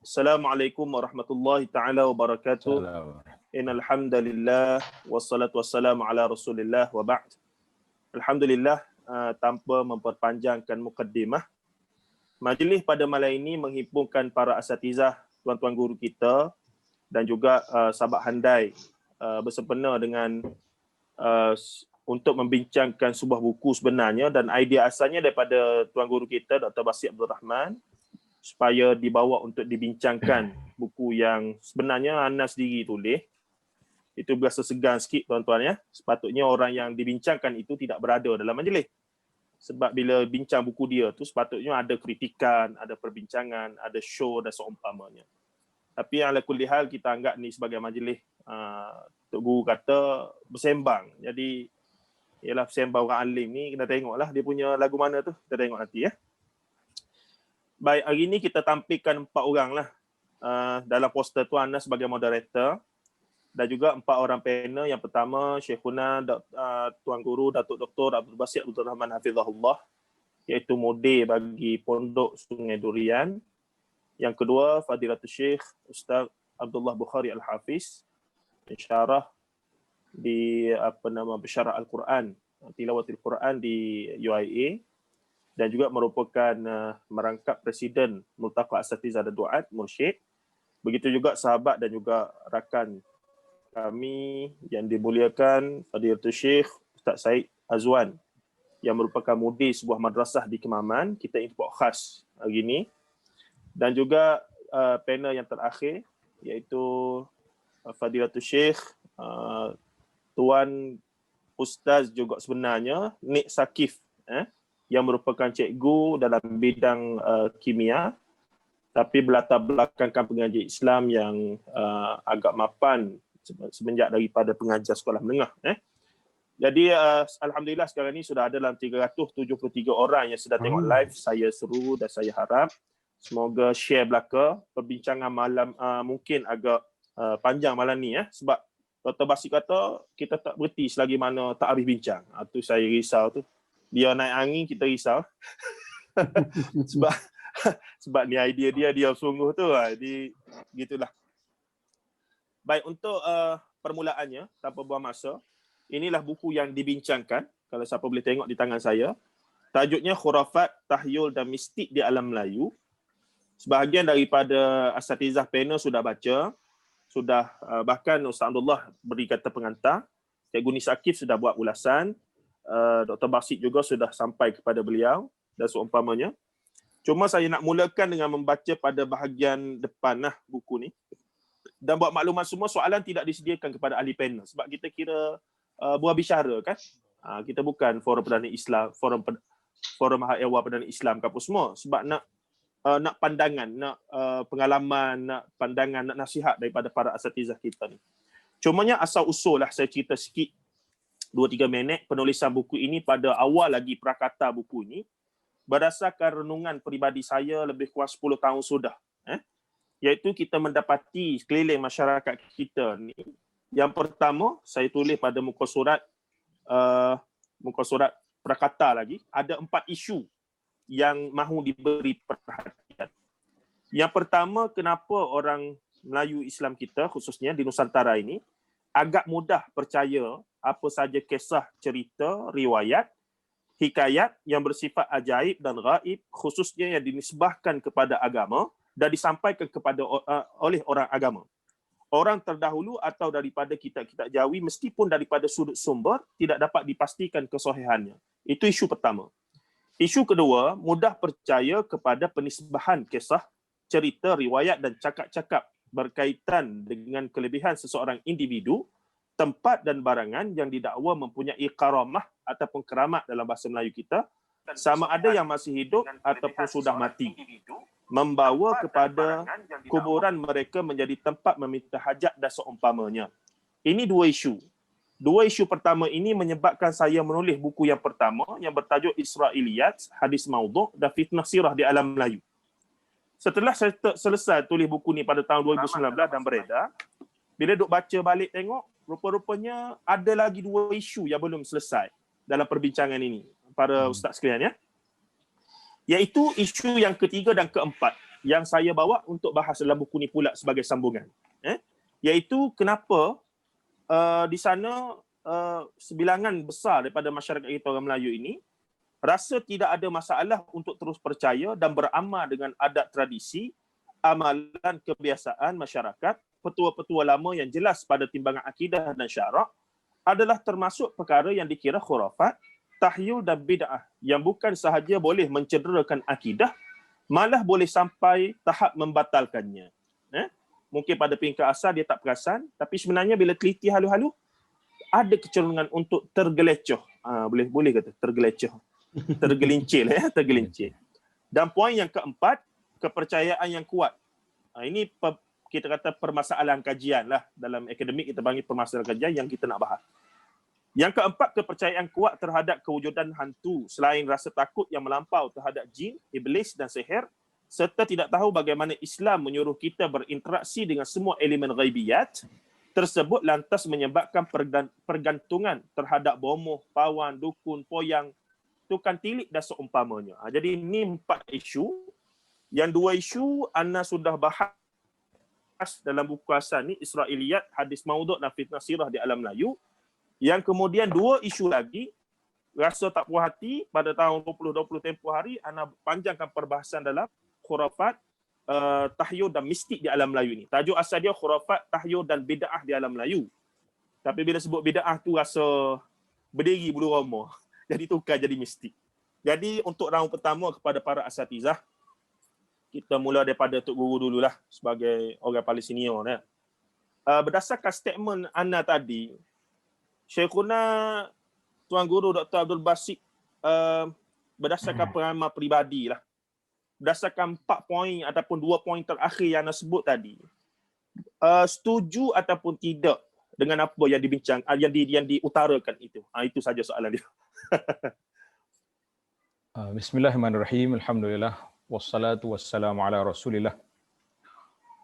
Assalamualaikum warahmatullahi taala wabarakatuh. Innal hamdalillah wassalatu wassalamu ala Rasulillah wa ba'd. Alhamdulillah, tanpa memperpanjangkan mukaddimah, majlis pada malam ini menghimpunkan para asatizah, tuan-tuan guru kita dan juga sahabat handai bersempena dengan untuk membincangkan sebuah buku sebenarnya, dan idea asalnya daripada tuan guru kita Dr. Basit Abdul Rahman supaya dibawa untuk dibincangkan buku yang sebenarnya Ana sendiri tulis. Itu berasa segan sikit tuan-tuan ya. Sepatutnya orang yang dibincangkan itu tidak berada dalam majlis. Sebab bila bincang buku dia tu sepatutnya ada kritikan, ada perbincangan, ada show dan seumpamanya. Tapi ala kulli hal kita anggap ni sebagai majlis Tok Guru kata bersembang. Jadi ialah bersembang orang alim ni kena tengoklah dia punya lagu mana tu. Kita tengok nanti ya. Baik, hari ini kita tampilkan 4 orang lah. Dalam poster tu Ana sebagai moderator dan juga 4 orang panel. Yang pertama Syekhuna Tuan Guru Datuk Dr. Abdul Basit Abdul Rahman Hafizahullah, iaitu model bagi Pondok Sungai Durian. Yang kedua Fadilatul Syekh Ustaz Abdullah Bukhari Al-Hafiz, pensyarah di pensyarah Al-Quran, tilawatil Quran di UIA, dan juga merupakan merangkap Presiden Multaqa Asatizah dan Duat Mursyid. Begitu juga sahabat dan juga rakan kami yang dimuliakan Fadilatul Syekh Ustaz Said Azwan, yang merupakan mudir sebuah madrasah di Kemaman. Kita import khas hari ini. Dan juga panel yang terakhir iaitu Fadilatul Syekh Tuan Ustaz juga sebenarnya Nik Sakif, yang merupakan cikgu dalam bidang kimia, tapi berlatar belakangkan pengajar Islam yang agak mapan semenjak daripada pengajar sekolah menengah. Jadi alhamdulillah sekarang ni sudah ada dalam 373 orang yang sedang tengok live. Saya seru dan saya harap semoga share belaka perbincangan malam mungkin agak panjang malam ni sebab Dr. Basit kata kita tak berhenti selagi mana tak habis bincang. Tu saya risau tu. Dia naik angin, kita risau. sebab ni idea dia sungguh tu. Jadi gitulah. Baik, untuk permulaannya tanpa buang masa, inilah buku yang dibincangkan. Kalau siapa boleh tengok di tangan saya. Tajuknya Khurafat, Tahyul dan Mistik di Alam Melayu. Sebahagian daripada asatizah panel sudah baca. Sudah bahkan Ustaz Abdullah beri kata pengantar. Cikgu Nisakif sudah buat ulasan. Dr. Basit juga sudah sampai kepada beliau dan seumpamanya. Cuma saya nak mulakan dengan membaca pada bahagian depan buku ni. Dan buat maklumat semua, soalan tidak disediakan kepada ahli panel sebab kita kira buah bicara kan. Kita bukan forum perdana Islam, forum hak ehwal perdana Islam ke apa semua, sebab nak pandangan, nak pengalaman, nak pandangan, nak nasihat daripada para asatizah kita ni. Cumanya asal usul lah saya cerita sikit 2-3 minit penulisan buku ini. Pada awal lagi prakata buku ini berdasarkan renungan peribadi saya lebih kurang 10 tahun sudah, iaitu kita mendapati sekeliling masyarakat kita ni, yang pertama saya tulis pada muka surat prakata lagi, ada 4 isu yang mahu diberi perhatian. Yang pertama, kenapa orang Melayu Islam kita khususnya di Nusantara ini agak mudah percaya apa saja kisah, cerita, riwayat, hikayat yang bersifat ajaib dan gaib, khususnya yang dinisbahkan kepada agama dan disampaikan oleh orang agama. Orang terdahulu atau daripada kitab-kitab Jawi, meskipun daripada sudut sumber, tidak dapat dipastikan kesahihannya. Itu isu pertama. Isu kedua, mudah percaya kepada penisbahan kisah, cerita, riwayat dan cakap-cakap berkaitan dengan kelebihan seseorang individu, tempat dan barangan yang didakwa mempunyai karamah ataupun keramat dalam bahasa Melayu kita, sama ada yang masih hidup ataupun sudah mati, membawa kepada kuburan mereka menjadi tempat meminta hajat dan seumpamanya. Ini 2 isu. 2 isu pertama ini menyebabkan saya menulis buku yang pertama yang bertajuk Israiliyat, Hadis Maudhu' dan Fitnah Sirah di Alam Melayu. Setelah saya selesai tulis buku ni pada tahun 2019 dan beredar, bila duk baca balik tengok, rupa-rupanya ada lagi 2 isu yang belum selesai dalam perbincangan ini, para ustaz sekalian ya. Iaitu isu yang ketiga dan keempat. yang saya bawa untuk bahas dalam buku ni pula sebagai sambungan. Iaitu kenapa di sana sebilangan besar daripada masyarakat kita orang Melayu ini rasa tidak ada masalah untuk terus percaya dan beramal dengan adat tradisi, amalan kebiasaan masyarakat, petua-petua lama yang jelas pada timbangan akidah dan syarak adalah termasuk perkara yang dikira khurafat, tahyul dan bid'ah yang bukan sahaja boleh mencederakan akidah, malah boleh sampai tahap membatalkannya. Mungkin pada peringkat asal dia tak perasan, tapi sebenarnya bila teliti halu-halu, ada kecenderungan untuk tergelecoh. Boleh kata tergelecoh. Tergelincir. Dan poin yang keempat, kepercayaan yang kuat. Ini kita kata permasalahan kajian lah. Dalam akademik kita panggil permasalahan kajian yang kita nak bahas. Yang keempat, kepercayaan kuat terhadap kewujudan hantu selain rasa takut yang melampau terhadap jin, iblis dan sihir, serta tidak tahu bagaimana Islam menyuruh kita berinteraksi dengan semua elemen ghaibiyat tersebut lantas menyebabkan pergantungan terhadap bomoh, pawan, dukun, poyang, tukang tilik dan seumpamanya. Jadi ini 4 isu. Yang 2 isu Ana sudah bahas dalam buku asal ni, Israiliyat, hadis maudhu' dan fitnah sirah di alam Melayu. Yang kemudian 2 isu lagi, rasa tak puas hati pada tahun 2020 tempoh hari, Ana panjangkan perbahasan dalam khurafat, tahyul dan mistik di alam Melayu ni. Tajuk asal dia khurafat, tahyul dan bid'ah di alam Melayu. Tapi bila sebut bid'ah tu rasa berdiri bulu roma. Jadi tukar jadi mistik. Jadi untuk round pertama kepada para asatizah, kita mula daripada Tok Guru dululah sebagai orang paling senior. Berdasarkan statement Ana tadi, Syekhuna Tuan Guru Dr. Abdul Basit berdasarkan pengalaman peribadi lah, berdasarkan 4 poin ataupun 2 poin terakhir yang Ana sebut tadi, setuju ataupun tidak dengan apa yang dibincang, yang diutarakan itu? Itu saja soalan dia. Bismillahirrahmanirrahim. Alhamdulillah wassalatu wassalamu ala Rasulillah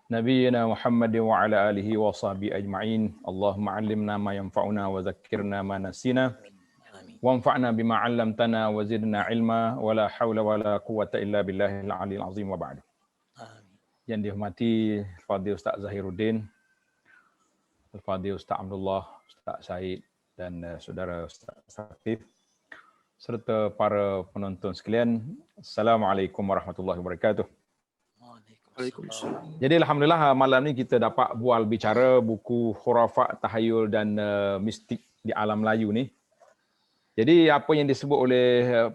Nabiyyina Muhammad wa ala alihi wa sahbihi ajma'in. Allahumma 'allimna ma yanfa'una wa zakkirna ma nasina. Wanfa'na bima 'allamtana wa zidna ilma wa la haula wa la quwwata illa billahil 'aliyyil 'azim wa ba'du. Yang dihormati Fadil Ustaz Zahiruddin, Al-Fadil Ustaz Abdullah, Ustaz Syahid dan saudara Ustaz Sakif, serta para penonton sekalian, Assalamualaikum warahmatullahi wabarakatuh. Waalaikumsalam. Jadi alhamdulillah malam ni kita dapat bual bicara buku Khurafat, Tahayul dan Mistik di Alam Melayu ni. Jadi apa yang disebut oleh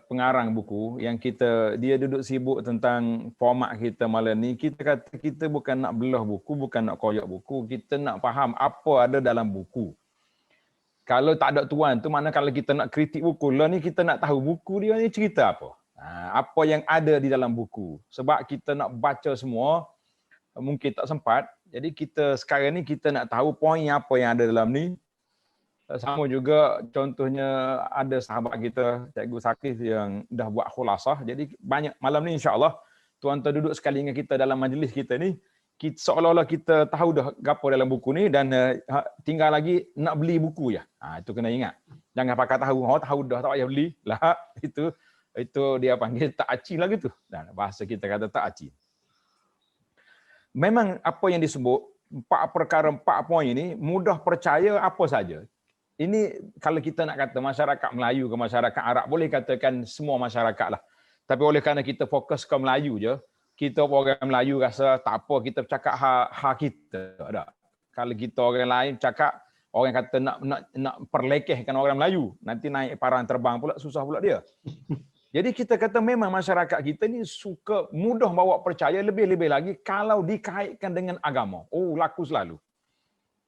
pengarang buku, yang dia duduk sibuk tentang format kita malam ni, kita kata kita bukan nak belah buku, bukan nak koyak buku, kita nak faham apa ada dalam buku. Kalau tak ada tuan tu, mana kalau kita nak kritik buku lah ni, kita nak tahu buku dia ni cerita apa. Apa yang ada di dalam buku. Sebab kita nak baca semua, mungkin tak sempat. Jadi kita sekarang ni kita nak tahu poin apa yang ada dalam ni. Sama juga contohnya ada sahabat kita, Cikgu Sakif yang dah buat khulasah. Jadi banyak malam ni insya-Allah tuan-tuan duduk sekali dengan kita dalam majlis kita ni, seolah-olah kita tahu dah apa dalam buku ni dan tinggal lagi nak beli buku ya. Itu kena ingat. Jangan pakai tahu dah tak payah beli. Lah itu dia panggil tak aci lah gitu. Dan bahasa kita kata tak aci. Memang apa yang disebut 4 perkara 4 poin ini mudah percaya apa saja. Ini kalau kita nak kata masyarakat Melayu ke masyarakat Arab, boleh katakan semua masyarakat lah. Tapi oleh kerana kita fokus ke Melayu je, kita orang Melayu rasa tak apa kita bercakap hak kita. Tak. Kalau kita orang lain cakap, orang kata nak perlekehkan orang Melayu, nanti naik parang terbang pula, susah pula dia. Jadi kita kata memang masyarakat kita ni suka mudah bawa percaya, lebih-lebih lagi kalau dikaitkan dengan agama. Oh, laku selalu.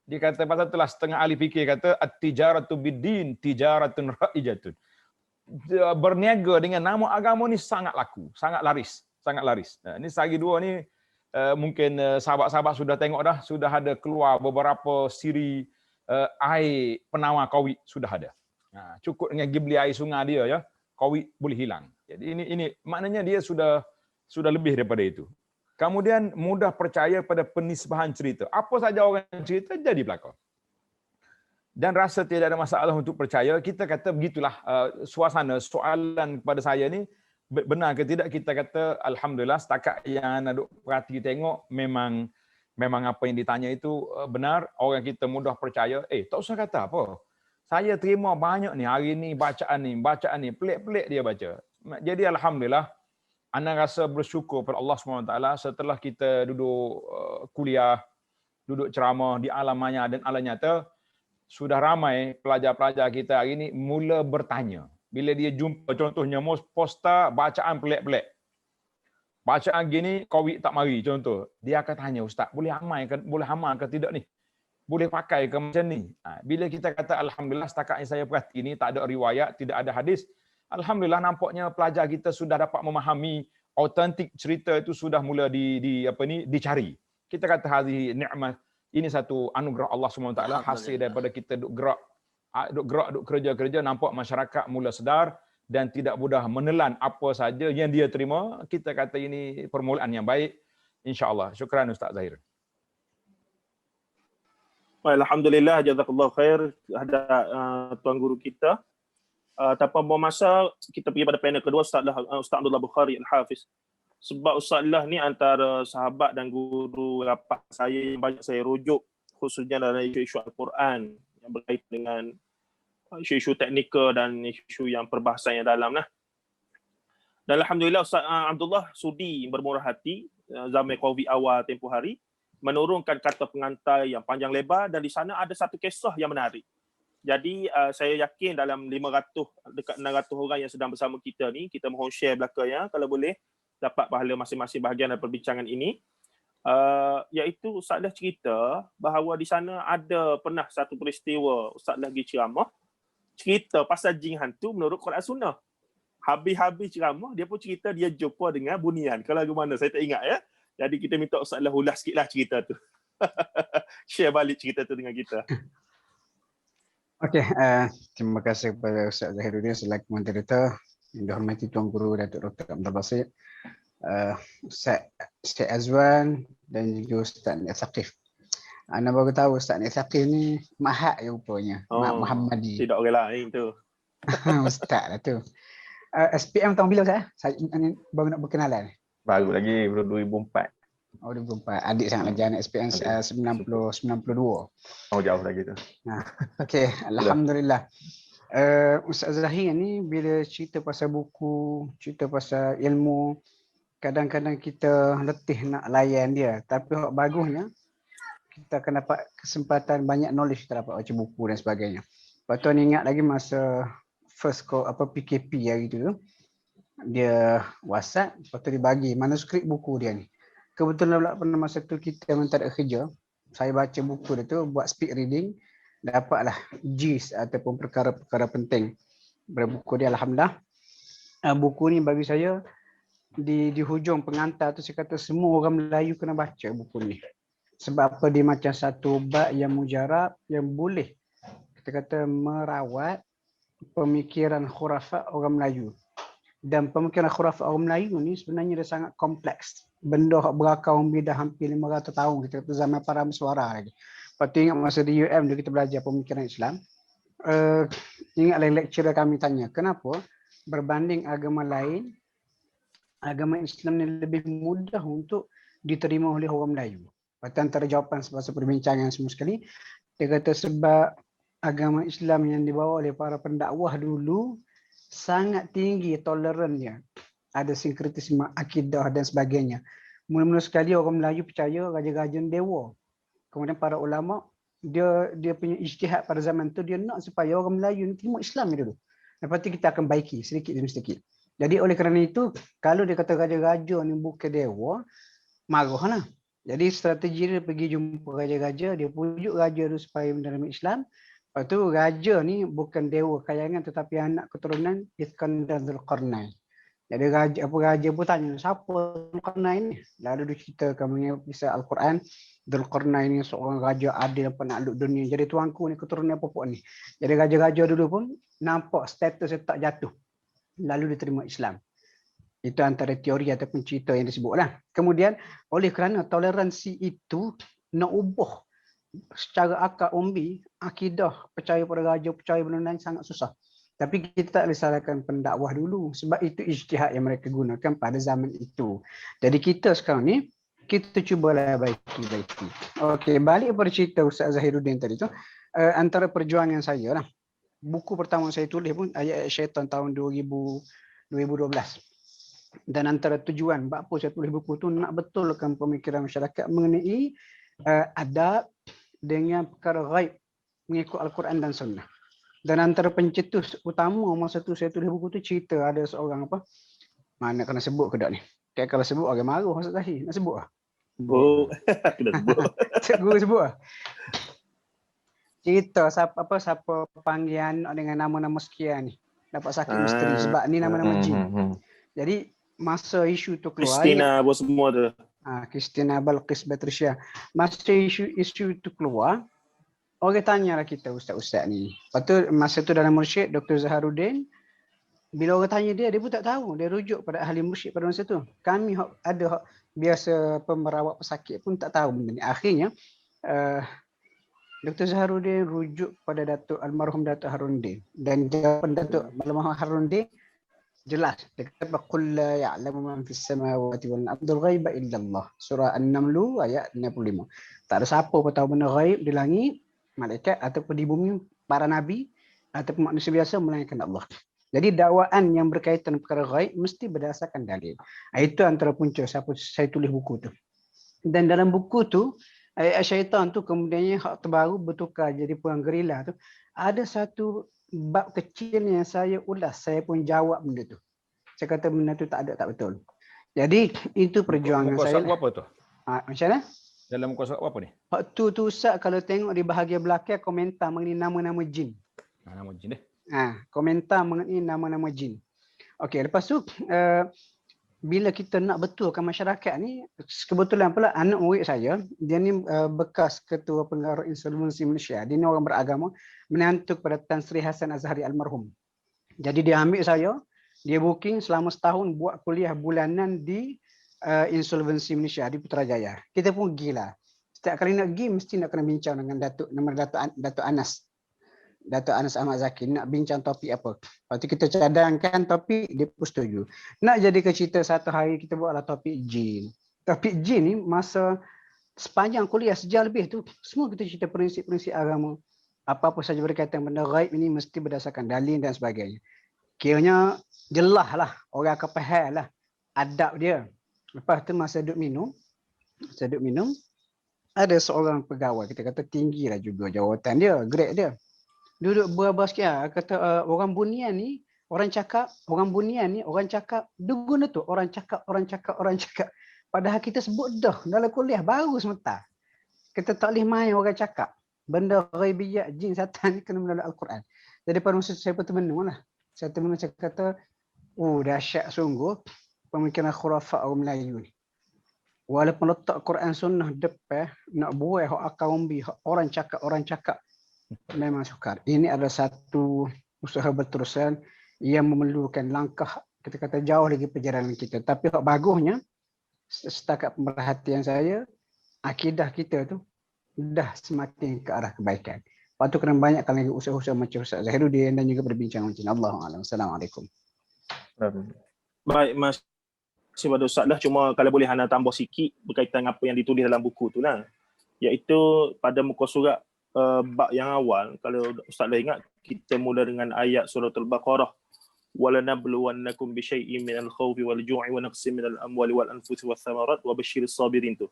Dia kata pasal itulah setengah ahli fikir kata at-tijaratu bid-din tijaratun ra'ijatun. Berniaga dengan nama agama ni sangat laku, sangat laris. Nah, ini sehari dua ni mungkin sahabat-sahabat sudah tengok dah, sudah ada keluar beberapa siri air penawar COVID sudah ada. Cukup dengan pergi beli air sungai dia ya, COVID boleh hilang. Jadi ini maknanya dia sudah lebih daripada itu. Kemudian mudah percaya pada penisbahan cerita. Apa saja orang cerita jadi belakang. Dan rasa tidak ada masalah untuk percaya. Kita kata begitulah suasana soalan kepada saya ni, benar ke tidak kita kata alhamdulillah setakat yang nak duk perhati tengok memang apa yang ditanya itu benar, orang kita mudah percaya. Tak usah kata apa. Saya terima banyak ni hari ni bacaan ni pelik-pelik dia baca. Jadi alhamdulillah ana rasa bersyukur pada Allah SWT setelah kita duduk kuliah, duduk ceramah di alam maya dan alam nyata, sudah ramai pelajar-pelajar kita hari ini mula bertanya. Bila dia jumpa contohnya poster bacaan pelik-pelik. Bacaan gini COVID tak mari contoh. Dia akan tanya, ustaz, boleh amal ke tidak ni? Boleh pakai ke macam ni? Bila kita kata alhamdulillah setakat yang saya perhati ini tak ada riwayat, tidak ada hadis. Alhamdulillah nampaknya pelajar kita sudah dapat memahami autentik cerita itu sudah mula dicari. Kita kata hadhihi ni'mah, ini satu anugerah Allah SWT hasil daripada kita duk gerak, duk kerja-kerja, nampak masyarakat mula sedar dan tidak mudah menelan apa saja yang dia terima. Kita kata ini permulaan yang baik, insya-Allah. Syukran Ustaz Zahir. Alhamdulillah, jazakallahu khair ada tuan guru kita. Tanpa buang masa, kita pergi pada panel kedua, Ustaz Abdullah Bukhari Al-Hafiz. Sebab Ustaz lah ni antara sahabat dan guru rapat saya yang banyak saya rujuk, khususnya dalam isu-isu Al-Quran yang berkaitan dengan isu-isu teknikal dan isu yang perbahasan yang dalam lah. Dan alhamdulillah Ustaz Abdullah sudi bermurah hati zaman COVID awal tempoh hari menurunkan kata pengantar yang panjang lebar, dan di sana ada satu kisah yang menarik. Jadi saya yakin dalam 500 dekat 600 orang yang sedang bersama kita ni, kita mohon share belakangnya kalau boleh dapat pahala masing-masing bahagian dalam perbincangan ini. Iaitu Ustaz dah cerita bahawa di sana ada pernah satu peristiwa Ustaz lagi ceramah, cerita pasal jin hantu menurut Quran Sunnah. Habis-habis ceramah, dia pun cerita dia jumpa dengan bunian. Kalau mana saya tak ingat ya. Jadi kita minta Ustaz lah ulas sikitlah cerita tu. Share balik cerita tu dengan kita. Okey, terima kasih kepada Ustaz Zahiruddin selaku moderator. Yang dihormati Tuan Guru Datuk Dr. Abdul Basit, Ustaz Syed Azwan dan juga Ustaz Nik Saqif. Anda baru tahu Ustaz Nik Saqif ni Mahat ya rupanya. Mak Muhammadi. Tidak orang lain tu. Ustaz lah tu. SPM tahun bila Ustaz? Saya baru nak berkenalan. Baru lagi, baru 2004. Oh, 2004. Adik sangat lagi anak SPM 92. Oh, jauh lagi tu. Okey, alhamdulillah. Ustaz Zahir ni bila cerita pasal buku, cerita pasal ilmu, kadang-kadang kita letih nak layan dia. Tapi hak bagusnya, kita akan dapat kesempatan banyak knowledge kita dapat baca buku dan sebagainya. Lepas tu ingat lagi masa first PKP hari tu, dia WhatsApp, lepas tu dia bagi manuskrip buku dia ni. Kebetulan pula pada masa tu kita memang tak ada kerja. Saya baca buku dia tu, buat speed reading, dapatlah gist ataupun perkara-perkara penting dari buku dia. Alhamdulillah. Buku ni bagi saya di hujung pengantar tu saya kata semua orang Melayu kena baca buku ni. Sebab apa, dia macam satu bab yang mujarab yang boleh kita kata merawat pemikiran khurafat orang Melayu. Dan pemikiran khurafat orang Melayu ni sebenarnya dia sangat kompleks. Benda berakar umbi dah hampir 500 tahun, kita kata zaman para mesuara lagi. Lepas tu ingat masa di UM kita belajar pemikiran Islam. Ingat lagi lecturer kami tanya, kenapa berbanding agama lain, agama Islam ni lebih mudah untuk diterima oleh orang Melayu. Lepas tu antara jawapan semasa perbincangan semua sekali, dia kata sebab agama Islam yang dibawa oleh para pendakwah dulu sangat tinggi tolerannya. Ada sinkretisme akidah dan sebagainya. Mula-mula sekali orang Melayu percaya raja-raja dewa. Kemudian para ulama dia punya ijtihad pada zaman tu, dia nak supaya orang Melayu ni terima Islam ni dulu. Lepas tu kita akan baiki sedikit demi sedikit. Jadi oleh kerana itu, kalau dia kata raja-raja ni bukan dewa, marahlah. Jadi strategi dia pergi jumpa raja-raja, dia pujuk raja tu supaya menerima Islam. Lepas tu raja ni bukan dewa kayangan tetapi anak keturunan Iskandar Dzulqarnain. Jadi raja pun tanya, siapa Dzulqarnain ni? Lalu dia ceritakan mengenai kisah Al-Quran. Dzulqarnain ni seorang raja adil penakluk dunia. Jadi tuanku ni keturunan apa ni. Jadi raja-raja dulu pun nampak status dia tak jatuh. Lalu diterima Islam. Itu antara teori ataupun cerita yang disebutlah. Kemudian oleh kerana toleransi itu nak ubah secara akar umbi, akidah percaya pada raja, percaya benda lain sangat susah. Tapi kita tak boleh salahkan pendakwah dulu sebab itu ijtihad yang mereka gunakan pada zaman itu. Jadi kita sekarang ni kita cubalah baiki. Okey, balik pada cerita Ustaz Zahiruddin tadi tu, antara perjuangan saya lah. Buku pertama saya tulis pun ayat syaitan tahun 2012. Dan antara tujuan apa saya tulis buku tu nak betulkan pemikiran masyarakat mengenai adab dengan perkara ghaib mengikut Al-Quran dan Sunnah. Dan antara pencetus utama masa tu saya tulis buku tu cerita ada seorang apa? Mana kena sebut ke tak ni? Kayak kalau sebut orang marah Ustaz Zahir. Nak sebut ah? Oh, kena sebut. Guru sebut ah. Cerita siapa panggilan dengan nama-nama sekian ni. Dapat sakit misteri sebab ni nama-nama jin. Jadi masa isu tu keluar Christina apa semua tu. Christina Balqis Batrisya. Masa isu tu keluar, orang tanyalah kita ustaz-ustaz ni. Lepas tu masa tu dalam mursyid Dr. Zaharuddin, bila orang tanya dia pun tak tahu. Dia rujuk pada ahli mursyid pada masa tu. Kami ada biasa pemerawat pesakit pun tak tahu benda ni. Akhirnya Dr. Zaharuddin rujuk pada almarhum Datuk Haruddin. Dan jawapan Datuk almarhum Haruddin jelas. Dia kata qul la ya'lamu man fis samawati wal ardil ghaiba illa Allah. Surah An-Naml ayat 65. Tak ada siapa pun tahu benda ghaib di langit, malaikat ataupun di bumi, para nabi ataupun manusia biasa melainkan Allah. Jadi dakwaan yang berkaitan perkara ghaib mesti berdasarkan dalil. Itu antara punca saya tulis buku tu. Dan dalam buku tu ayat syaitan tu kemudiannya hak terbaru bertukar jadi perang gerila tu. Ada satu bab kecil yang saya ulas, saya pun jawab benda tu. Saya kata benda tu tak betul. Jadi itu perjuangan muka saya. Muka apa tu? Macam mana? Dalam muka surat apa ni? Waktu tu Ustaz kalau tengok di bahagian belakang komentar mengenai nama-nama jin. Nama jin Komentar mengenai nama-nama jin. Okey, lepas tu bila kita nak betulkan masyarakat ni, kebetulan pula anak murid saya, dia ni bekas ketua pengarah insolvensi Malaysia. Dia ni orang beragama, menantu kepada Tan Sri Hasan Azhari almarhum. Jadi dia ambil saya, dia booking selama setahun buat kuliah bulanan di insolvensi Malaysia di Putrajaya. Kita pun gila. Setiap kali nak pergi mesti nak kena bincang dengan Datuk Anas. Datuk Anas Ahmad Zaki nak bincang topik apa. Lepas tu kita cadangkan topik, dia pun setuju. Nak jadi ke cerita satu hari kita buatlah topik jin. Topik jin ni masa sepanjang kuliah sejam lebih tu semua kita cerita prinsip-prinsip agama. Apa-apa saja berkaitan benda ghaib ini mesti berdasarkan dalil dan sebagainya. Kiranya jelas lah, orang akan faham lah adab dia. Lepas tu masa duduk minum, ada seorang pegawai, kita kata tinggi lah juga jawatan dia, grade dia. Duduk berapa sekian, kata orang bunian ni, orang cakap, dia guna tu, orang cakap. Padahal kita sebut dah dalam kuliah baru sebentar. Kita tak boleh main orang cakap. Benda ghaibiyat, jin, syaitan ni kena melalui Al-Quran. Jadi pada masa saya bertemanung lah. Saya kata, dahsyat sungguh pemikiran khurafat orang Melayu ni. Walaupun letak Quran Sunnah depan, nak buai hak akal umbi, orang cakap. Memang sukar. Ini adalah satu usaha berterusan yang memerlukan langkah, kita kata jauh lagi perjalanan kita. Tapi hak bagusnya, setakat pemerhatian saya, akidah kita tu dah semakin ke arah kebaikan. Lepas tu kena banyakkan lagi usaha-usaha macam Ustaz Zahiruddin dan juga berbincang macam Allahu'alam. Assalamualaikum. Baik, masih pada Ustaz dah. Cuma kalau boleh Hana tambah sikit berkaitan apa yang ditulis dalam buku tu lah. Iaitu pada muka surat bab yang awal, kalau Ustaz dah ingat, kita mula dengan ayat surah Al-Baqarah. وَلَنَبْلُوَنَّكُمْ بِشَيْءٍ مِنَ الْخَوْفِ وَالْجُوعِ وَنَقْصٍ مِنَ الْأَمْوَالِ وَالْأَنْفُسِ وَالثَّمَرَاتِ وَبَشِّرِ الصَّابِرِينَ tu.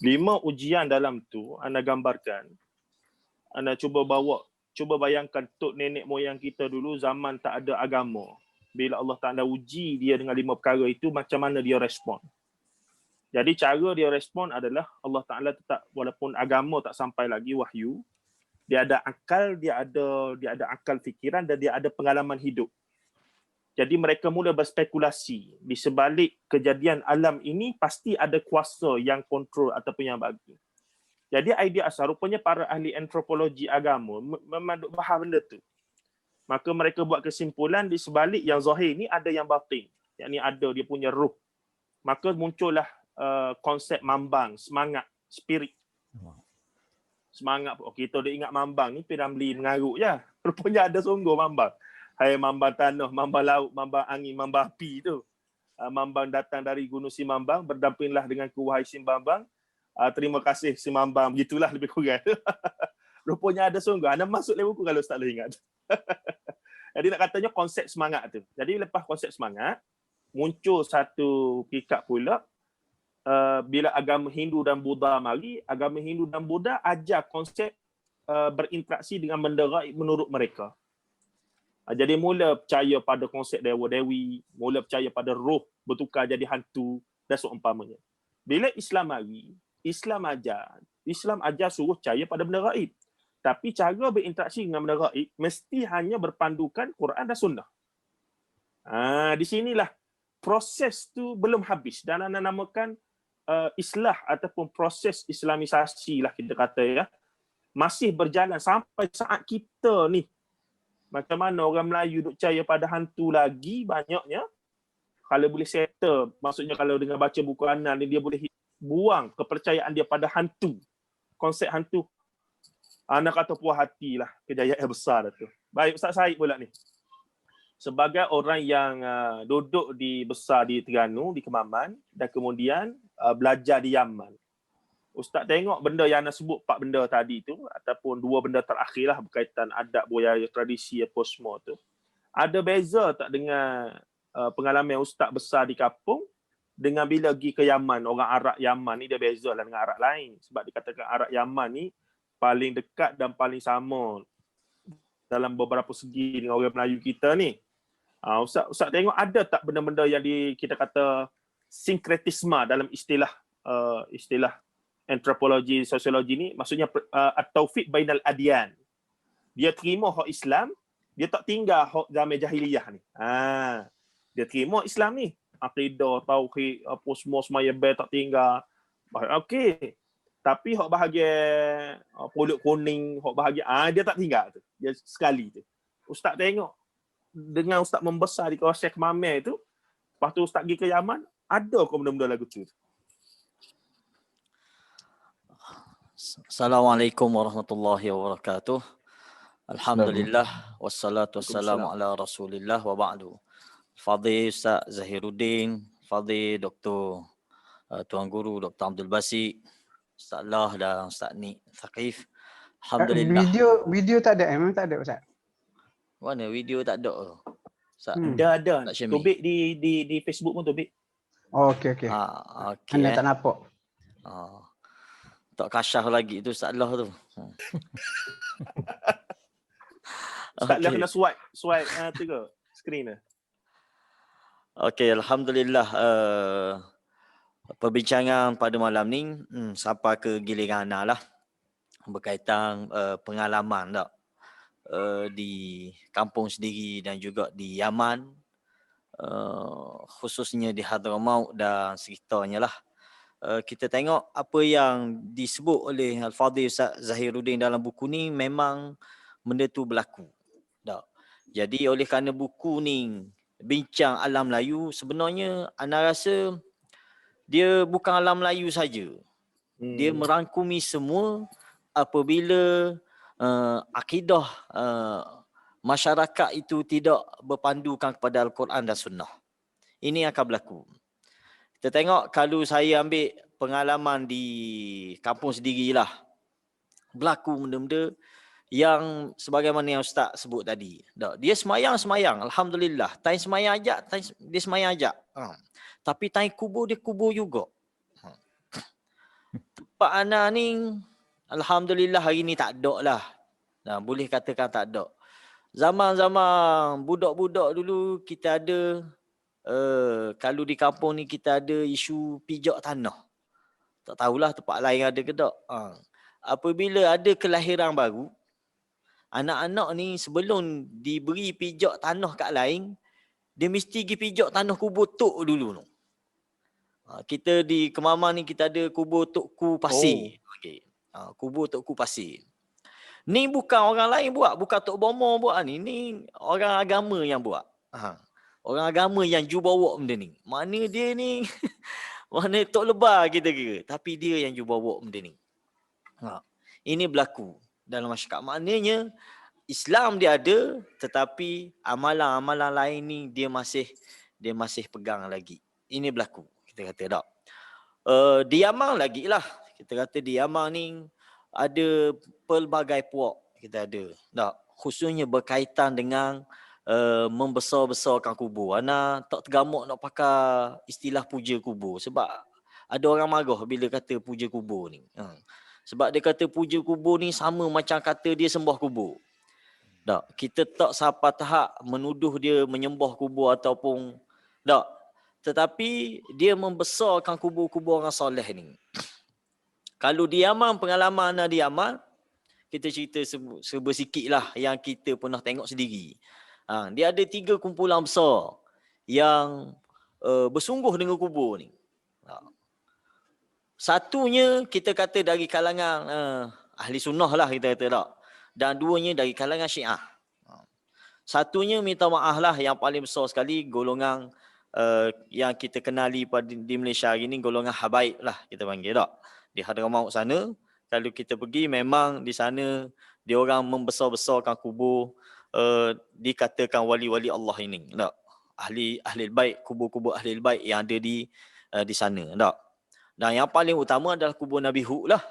5 ujian dalam tu Ana gambarkan. Ana cuba bayangkan tok nenek moyang kita dulu zaman tak ada agama. Bila Allah Ta'ala uji dia dengan 5 perkara itu, macam mana dia respon. Jadi cara dia respon adalah Allah Ta'ala tetap, walaupun agama tak sampai lagi wahyu, dia ada akal, dia ada akal fikiran dan dia ada pengalaman hidup. Jadi mereka mula berspekulasi di sebalik kejadian alam ini pasti ada kuasa yang kontrol ataupun yang bagi. Jadi idea asal rupanya para ahli antropologi agama memang faham benda tu. Maka mereka buat kesimpulan di sebalik yang zahir ni ada yang batin. Yang ni ada dia punya ruh. Maka muncullah konsep mambang, semangat, spirit. Semangat. Kita dah ingat mambang ni Piramli mengaruk je. Rupanya ada sungguh mambang. Hai mambang tanah, mambang laut, mambang angin, mambang api tu. Mambang datang dari Gunung Simambang, berdampinglah denganku wahai Simbambang. Terima kasih Simambang. Begitulah lebih kurang. Rupanya ada sungguh. Anda masuk lewat buku kalau Ustaz boleh ingat. Jadi nak katanya konsep semangat tu. Jadi lepas konsep semangat, muncul satu pikap pula. Bila agama Hindu dan Buddha mari, agama Hindu dan Buddha ajar konsep berinteraksi dengan benda gaib menurut mereka. Jadi mula percaya pada konsep dewa-dewi, mula percaya pada roh bertukar jadi hantu dan seumpamanya. Bila Islam mari, Islam ajar suruh percaya pada benda gaib. Tapi cara berinteraksi dengan benda gaib mesti hanya berpandukan Quran dan Sunnah. Di sinilah proses tu belum habis dan anda namakan islah ataupun proses islamisasi lah kita kata ya. Masih berjalan sampai saat kita ni. Macam mana orang Melayu duk percaya pada hantu lagi banyaknya. Kalau boleh settle, maksudnya kalau dengan baca buku Anan ni dia boleh buang kepercayaan dia pada hantu. Konsep hantu. Anak kata puas hatilah kejayaan yang besar tu. Baik, Ustaz Syed pula ni. Sebagai orang yang duduk besar di Terengganu, di Kemaman dan kemudian belajar di Yaman. Ustaz tengok benda yang anda sebut 4 benda tadi tu ataupun 2 benda terakhir lah berkaitan adat, budaya, tradisi apa semua tu. Ada beza tak dengan pengalaman Ustaz besar di kampung dengan bila pergi ke Yaman, orang Arab Yaman ni dia beza lah dengan Arab lain. Sebab dikatakan Arab Yaman ni paling dekat dan paling sama dalam beberapa segi dengan orang Melayu kita ni. Ustaz tengok ada tak benda-benda yang kita kata sinkretisme dalam istilah antropologi, sosiologi ni, maksudnya at-taufiq bainal adyan. Dia terima hak Islam, dia tak tinggal hak zaman jahiliyah ni. Dia terima Islam ni. Akidah, tauhid, apa semua semaya tak tinggal. Okey. Tapi hak bahagian pulut kuning, hak bahagian dia tak tinggal tu. Dia sekali tu. Ustaz tengok dengan Ustaz membesar di kawasan Kemaman tu, lepas tu Ustaz pergi ke Yaman, ada ke benda-benda lagu tu? Assalamualaikum warahmatullahi wabarakatuh. Alhamdulillah wassalatu wassalamu ala Rasulillah wa ba'du. Fadhil Ustaz Zahiruddin, Fadhil Dr. Tuan Guru Dr. Abdul Basit, Ustaz Allah dan Ustaz Ni Thaqif. Alhamdulillah. Video tak ada, memang tak ada Ustaz. Mana video tak ada? Ustaz. Ada. Tobik di Facebook pun Tobik. Oh, okey. Okey. Anda tak nampak. Tak kasyaf lagi tu Ustaz Allah tu. Ustaz Allah kena swipe tu ke screen tu. Okey, alhamdulillah perbincangan pada malam ni sampai ke giliran Ana lah berkaitan pengalaman tak di kampung sendiri dan juga di Yaman, khususnya di Hadramaut dan sekitarnya lah. Kita tengok apa yang disebut oleh Al-Fadhil Ustaz Zahiruddin dalam buku ni memang benda tu berlaku. Tak. Jadi oleh kerana buku ni bincang alam Melayu, sebenarnya Ana rasa dia bukan alam Melayu saja. Dia merangkumi semua apabila akidah masyarakat itu tidak berpandukan kepada Al-Quran dan Sunnah. Ini akan berlaku. Kita tengok kalau saya ambil pengalaman di kampung sendirilah, berlaku benda-benda yang sebagaimana yang Ustaz sebut tadi. Dia semayang, alhamdulillah. Time semayang ajak, dia semayang ajak. Tapi time kubur dia kubur juga. Tempat Ana ni alhamdulillah hari ni tak ada lah. Boleh katakan tak ada. Zaman-zaman budak-budak dulu kita ada kalau di kampung ni kita ada isu pijak tanah. Tak tahulah tempat lain ada ke tak. Apabila ada kelahiran baru, anak-anak ni sebelum diberi pijak tanah kat lain, dia mesti pergi pijak tanah kubur tok dulu. Kita di Kemaman ni kita ada kubur Tok Ku Pasir. Okey. Kubur Tok Ku Pasir. Ni bukan orang lain buat, bukan Tok Bomo buat ni. Ni orang agama yang buat. Orang agama yang jubawa benda ni. Mana dia ni? Mana Tok Lebar kita kira. Tapi dia yang jubawa benda ni. Ini berlaku dalam masyarakat. Maknanya Islam dia ada, tetapi amalan-amalan lain ni dia masih pegang lagi. Ini berlaku. Kita kata tak. Di Yaman lagi lah. Kita kata di Yaman ni ada pelbagai puak kita ada. Tak. Khususnya berkaitan dengan membesar-besarkan kubur. Ana tak tergamuk nak pakai istilah puja kubur sebab ada orang marah bila kata puja kubur ni. Sebab dia kata puja kubur ni sama macam kata dia sembah kubur. Tak, kita tak sampai tahap menuduh dia menyembah kubur ataupun tak. Tetapi dia membesarkan kubur-kubur orang soleh ni. Kalau di Yaman, pengalaman anda di Yaman, kita cerita sebersikit lah yang kita pernah tengok sendiri. Dia ada 3 kumpulan besar yang bersungguh dengan kubur ni. Satunya kita kata dari kalangan ahli sunnah lah kita kata tak. Dan 2nya dari kalangan Syiah. Satunya minta maaf lah yang paling besar sekali golongan yang kita kenali di Malaysia hari ni golongan Habaib lah kita panggil tak. Di Hadramaut sana kalau kita pergi memang di sana dia orang membesar-besarkan kubur dikatakan wali-wali Allah ini tak. Ahli bait, kubur-kubur ahli bait yang ada di sana tak. Dan yang paling utama adalah kubur Nabi Hud lah.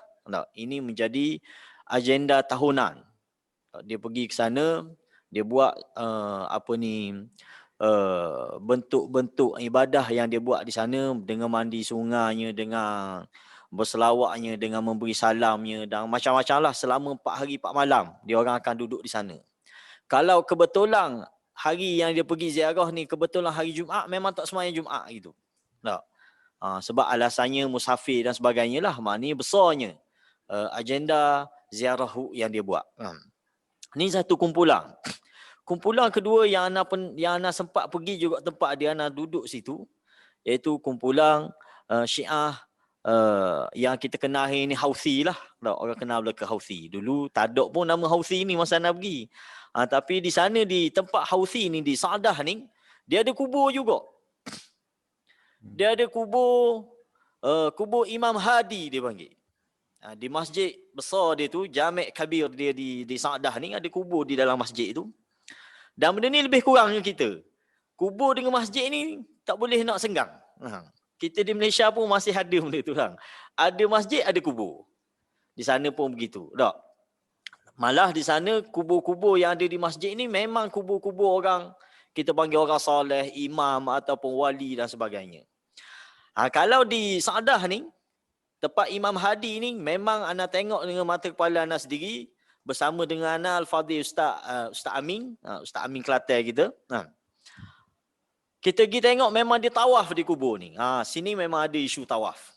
Ini menjadi agenda tahunan. Dia pergi ke sana, dia buat bentuk-bentuk ibadah yang dia buat di sana dengan mandi sungainya, dengan berselawatnya, dengan memberi salamnya dan macam-macam lah selama 4 hari 4 malam dia orang akan duduk di sana. Kalau kebetulan hari yang dia pergi ziarah ni kebetulan hari Jumaat, memang tak sembahyang Jumaat gitu. Tak. Sebab alasannya musafir dan sebagainya lah. Maknanya besarnya agenda ziarah yang dia buat. Ni satu kumpulan. Kumpulan kedua yang ana sempat pergi juga tempat dia ana duduk situ, iaitu kumpulan Syiah yang kita kenal hari ni Houthi lah. Orang kenal belaka Houthi. Dulu tak ada pun nama Houthi ni masa ana pergi. Tapi di sana di tempat Houthi ni di Sa'dah ni dia ada kubur juga. Dia ada kubur Imam Hadi dia panggil. Di masjid besar dia tu, Jami' Kabir dia di Sa'dah ni ada kubur di dalam masjid tu. Dan benda ni lebih kurang dengan kita. Kubur dengan masjid ni tak boleh nak senggang. Kita di Malaysia pun masih ada benda tu lah. Ada masjid, ada kubur. Di sana pun begitu. Tak? Malah di sana kubur-kubur yang ada di masjid ni memang kubur-kubur orang, kita panggil orang soleh, imam ataupun wali dan sebagainya. Kalau di Sa'dah ni, tempat Imam Hadi ni memang ana tengok dengan mata kepala ana sendiri bersama dengan ana Al-Fadhil Ustaz Amin, Ustaz Amin Kelantan kita. Kita pergi tengok memang dia tawaf di kubur ni. Sini memang ada isu tawaf.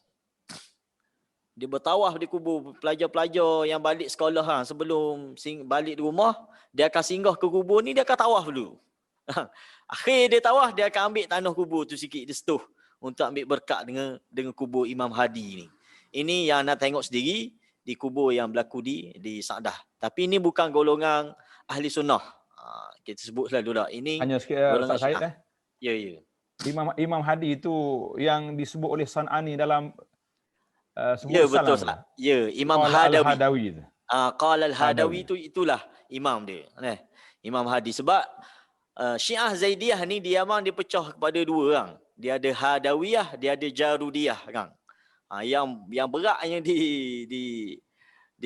Dia bertawaf di kubur pelajar-pelajar yang balik sekolah sebelum balik di rumah, dia akan singgah ke kubur ni, dia akan tawaf dulu. Akhir dia tawaf, dia akan ambil tanah kubur tu sikit, dia setuh untuk ambil berkat dengan kubur Imam Hadi ni. Ini yang nak tengok sendiri di kubur yang berlaku di Sa'dah. Tapi ini bukan golongan ahli sunnah. Kita sebut selalu dah. Ini hanya sikit Ustaz Syed Ya. Imam Hadi itu yang disebut oleh San'ani dalam ya betul Ustaz. Ya, Imam Hadawi. Qala al-Hadawi itulah imam dia. Imam Hadi. Sebab Syiah Zaidiyah ni di Yaman dia pecah kepada 2 orang. Dia ada Hadawiyah, dia ada Jarudiyah kan. Yang beratnya di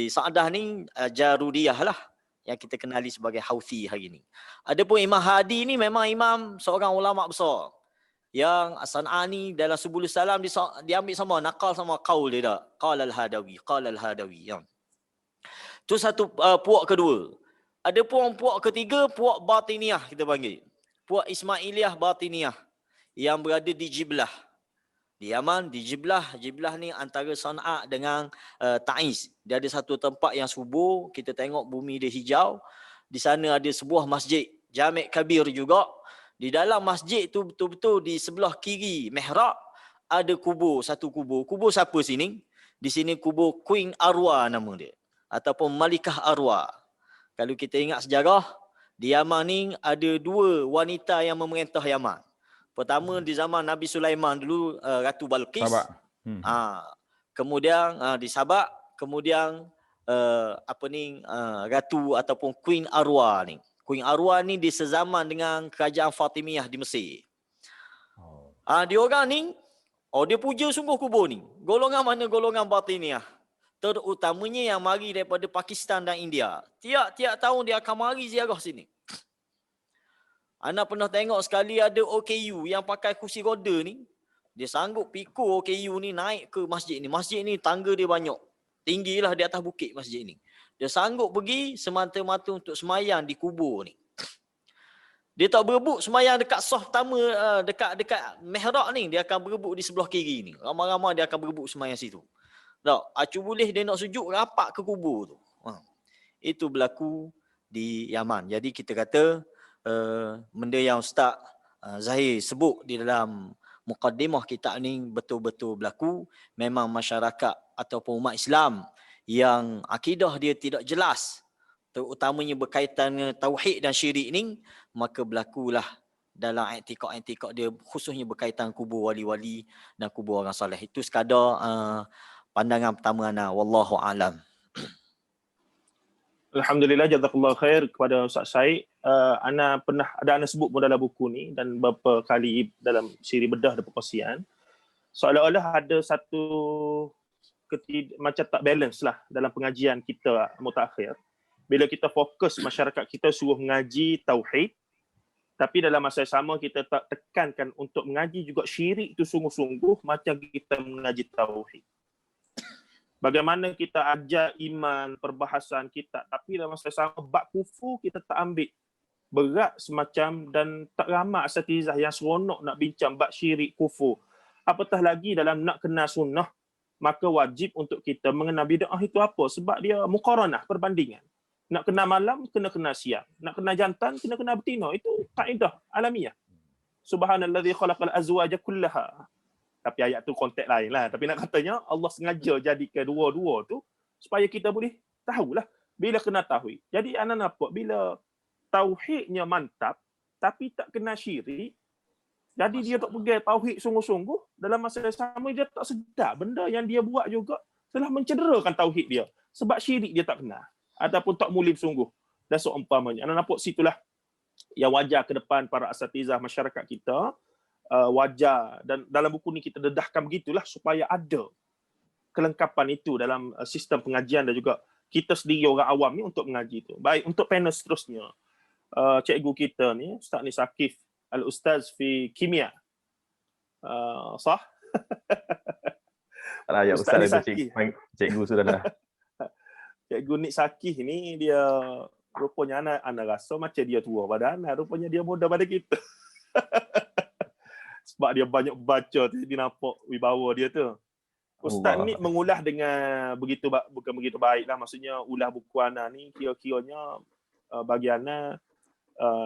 Sa'dah ni Jarudiyah lah yang kita kenali sebagai Houthi hari ni. Adapun Imam Hadi ni memang imam seorang ulama besar. Yang San'ani dalam Subul Salam diambil sama, nakal sama qaul dia dah. Qala al-Hadawi. Tu satu puak kedua. Ada puak ketiga, puak Batiniyah kita panggil. Puak Ismailiyah Batiniyah yang berada di Jiblah. Di Yaman, di Jiblah. Jiblah ni antara Sana'a dengan Ta'iz. Dia ada satu tempat yang subur. Kita tengok bumi dia hijau. Di sana ada sebuah masjid. Jami' Kabir juga. Di dalam masjid tu betul-betul di sebelah kiri mihrab ada kubur. Satu kubur. Kubur siapa sini? Di sini kubur Queen Arwa nama dia. Ataupun Malikah Arwa. Kalau kita ingat sejarah, di Yaman ni ada 2 wanita yang memerintah Yaman. Pertama di zaman Nabi Sulaiman dulu, Ratu Balqis. Kemudian di Sabak, kemudian Ratu ataupun Queen Arwa ni. Queen Arwa ni dia sezaman dengan kerajaan Fatimiyah di Mesir. Dia orang ni, dia puja sungguh kubur ni. Golongan mana? Golongan Fatimiyah. Terutamanya yang mari daripada Pakistan dan India. Tiap-tiap tahun dia akan mari ziarah sini. Ana pernah tengok sekali ada OKU yang pakai kursi roda ni. Dia sanggup pikul OKU ni naik ke masjid ni. Masjid ni tangga dia banyak. Tinggilah di atas bukit masjid ni. Dia sanggup pergi semata-mata untuk semayang di kubur ni. Dia tak berebut semayang dekat saf pertama, dekat mihrab ni. Dia akan berebut di sebelah kiri ni. Ramai-ramai dia akan berebut semayang situ. Tak, acu boleh dia nak sujud rapat ke kubur tu. Itu berlaku di Yaman. Jadi kita kata benda yang Ustaz Zahir sebut di dalam mukaddimah kitab ni betul-betul berlaku. Memang masyarakat ataupun umat Islam yang akidah dia tidak jelas, terutamanya berkaitan dengan tauhid dan syirik ni, maka berlakulah dalam etikad-etikad dia, khususnya berkaitan kubur wali-wali dan kubur orang soleh. Itu sekadar pandangan pertama ana, wallahu alam. Alhamdulillah, jazakallahu khair kepada Ustaz Syed. Ana pernah ana sebut pun dalam buku ni dan beberapa kali dalam siri bedah dan perkongsian, seolah-olah ada satu macam tak balance lah dalam pengajian kita mutakhir. Bila kita fokus masyarakat kita suruh mengaji tauhid, tapi dalam masa yang sama kita tak tekankan untuk mengaji juga syirik itu sungguh-sungguh macam kita mengaji tauhid. Bagaimana kita ajar iman, perbahasan kita, tapi dalam masa yang sama bab kufur kita tak ambil berat semacam, dan tak ramai asatizah yang seronok nak bincang bab syirik kufur. Apatah lagi dalam nak kenal sunnah, maka wajib untuk kita mengenal bid'ah itu apa, sebab dia muqaranah, perbandingan. Nak kenal malam, kena kenal siang. Nak kenal jantan, kena kenal betina. Itu kaedah alamiah. Subhanalladzi khalaqal azwaja kullaha. Tapi ayat tu konteks lain lah. Tapi nak katanya Allah sengaja jadikan dua-dua tu supaya kita boleh tahulah bila kena tauhid. Jadi anak nampak bila tauhidnya mantap tapi tak kena syirik, jadi dia tak pegang tauhid sungguh-sungguh, dalam masa yang sama dia tak sedar benda yang dia buat juga telah mencederakan tauhid dia. Sebab syirik dia tak kena ataupun tak mulim sungguh. Dan seumpamanya. Anak nampak situlah yang wajar ke depan para asatizah masyarakat kita, wajar, dan dalam buku ni kita dedahkan begitulah supaya ada kelengkapan itu dalam sistem pengajian dan juga kita sendiri orang awam ni untuk mengaji itu. Baik, untuk panel seterusnya, cikgu kita ni Ustaz ni Sakif Al-Ustaz fi Kimia. Sah? Ya, Ustaz ni cikgu sudah dah. Cikgu Nik Sakih ni dia rupanya anak rasa macam dia tua pada anak, rupanya dia muda pada kita. Sebab dia banyak baca, dia nampak wibawa dia tu. Ustaz ni mengulah dengan bukan begitu baik lah. Maksudnya ulah buku anak ni kira-kiranya bagi anak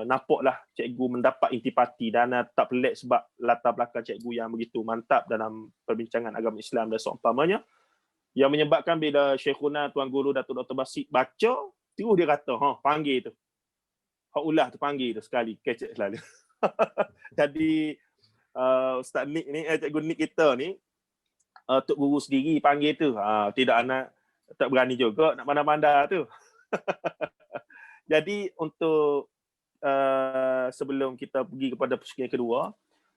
nampaklah cikgu mendapat intipati, dan tak pelik sebab latar belakang cikgu yang begitu mantap dalam perbincangan agama Islam dan seumpamanya, yang menyebabkan bila Syekhuna Tuan Guru Datuk Dr. Basit baca, terus dia kata, panggil tu. Ulah tu panggil tu sekali, kecek selalu. Jadi Ustaz Nik ni, cikgu Nik kita ni, Tok Guru sendiri panggil tu. Tidak anak tak berani juga nak pandang-pandang tu. Jadi untuk sebelum kita pergi kepada persoalan kedua,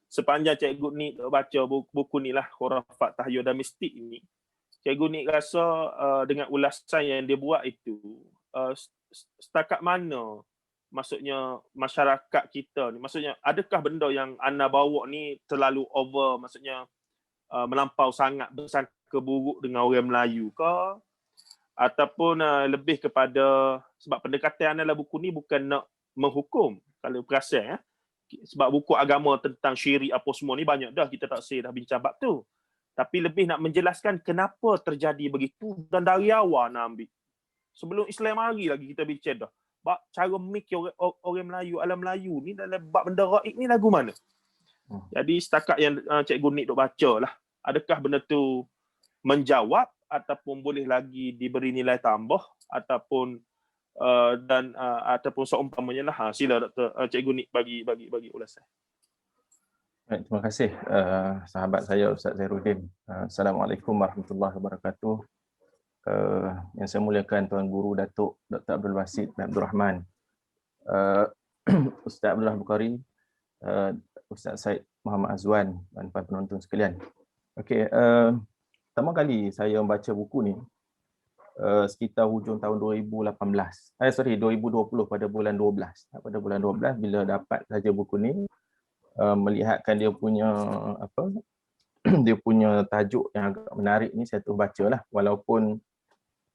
sepanjang cikgu Nik baca buku ni lah, Khurafat Tahyul dan Mistik ni, cikgu Nik rasa dengan ulasan yang dia buat itu, setakat mana maksudnya masyarakat kita ni, maksudnya adakah benda yang anda bawa ni terlalu over, maksudnya melampau sangat bersangka buruk dengan orang Melayu ke, ataupun lebih kepada, sebab pendekatan anda dalam buku ni bukan nak menghukum, kalau perasan sebab buku agama tentang syirik apa semua ni banyak dah, kita tak dah bincang bab tu, tapi lebih nak menjelaskan kenapa terjadi begitu, dan dari awal nak ambil sebelum Islam mari lagi kita bincang dah cara mikir orang Melayu, alam Melayu ni dalam bab benda gaib ni lagu mana. Jadi setakat yang cikgu Nik duk baca lah, adakah benda tu menjawab ataupun boleh lagi diberi nilai tambah ataupun ataupun seumpamanya lah. Sila Dr. Cikgu Nik bagi ulasan. Baik, terima kasih sahabat saya Ustaz Zairuddin. Assalamualaikum warahmatullahi wabarakatuh. yang saya muliakan Tuan Guru Datuk Dr. Abdul Basit bin Abdul Rahman, Ustaz Abdullah Bukhari, Ustaz Syed Muhammad Azwan dan para penonton sekalian. Okey, pertama kali saya membaca buku ni sekitar hujung tahun 2020 pada bulan 12. Pada bulan 12 bila dapat saja buku ni, melihatkan dia punya dia punya tajuk yang agak menarik ni, saya terus bacalah, walaupun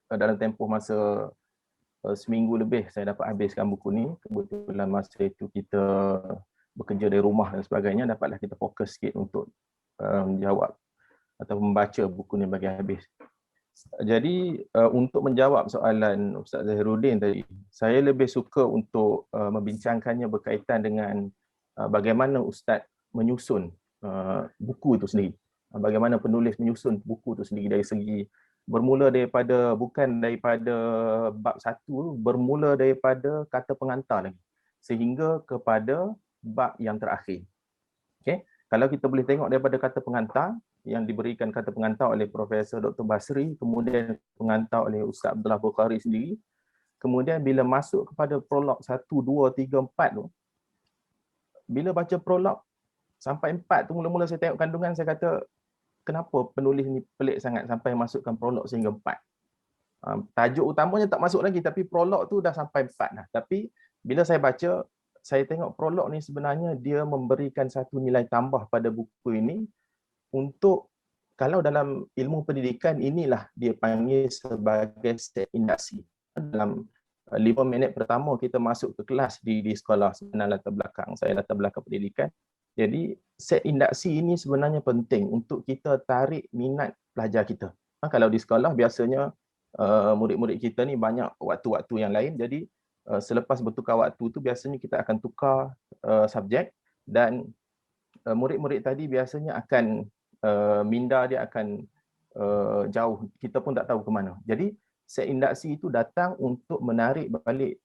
dalam tempoh masa seminggu lebih saya dapat habiskan buku ni. Kebetulan masa itu kita bekerja dari rumah dan sebagainya, dapatlah kita fokus sikit untuk menjawab atau membaca buku ni bagi habis. Jadi untuk menjawab soalan Ustaz Zahiruddin tadi, saya lebih suka untuk membincangkannya berkaitan dengan bagaimana Ustaz menyusun buku itu sendiri. Bagaimana penulis menyusun buku itu sendiri dari segi bermula daripada, bukan daripada bab 1, bermula daripada kata pengantar lagi sehingga kepada bab yang terakhir. Okey, kalau kita boleh tengok daripada kata pengantar yang diberikan kata pengantar oleh Profesor Dr. Basri, kemudian pengantar oleh Ustaz Abdullah Bukhari sendiri. Kemudian bila masuk kepada prolog 1, 2, 3, 4 tu, bila baca prolog sampai 4 tu, mula-mula saya tengok kandungan, saya kata kenapa penulis ni pelik sangat sampai masukkan prolog sehingga 4. Tajuk utamanya tak masuk lagi, tapi prolog tu dah sampai 4 dah. Tapi bila saya baca, saya tengok prolog ni sebenarnya dia memberikan satu nilai tambah pada buku ini. Untuk, kalau dalam ilmu pendidikan, inilah dia panggil sebagai set induksi. Dalam 5 minit pertama kita masuk ke kelas di sekolah, sebenarnya latar belakang saya latar belakang pendidikan. Jadi set induksi ini sebenarnya penting untuk kita tarik minat pelajar kita. Kalau di sekolah biasanya murid-murid kita ni banyak waktu-waktu yang lain, jadi selepas bertukar waktu tu biasanya kita akan tukar subjek, dan murid-murid tadi biasanya akan minda dia akan jauh, kita pun tak tahu ke mana. Jadi set induksi itu datang untuk menarik balik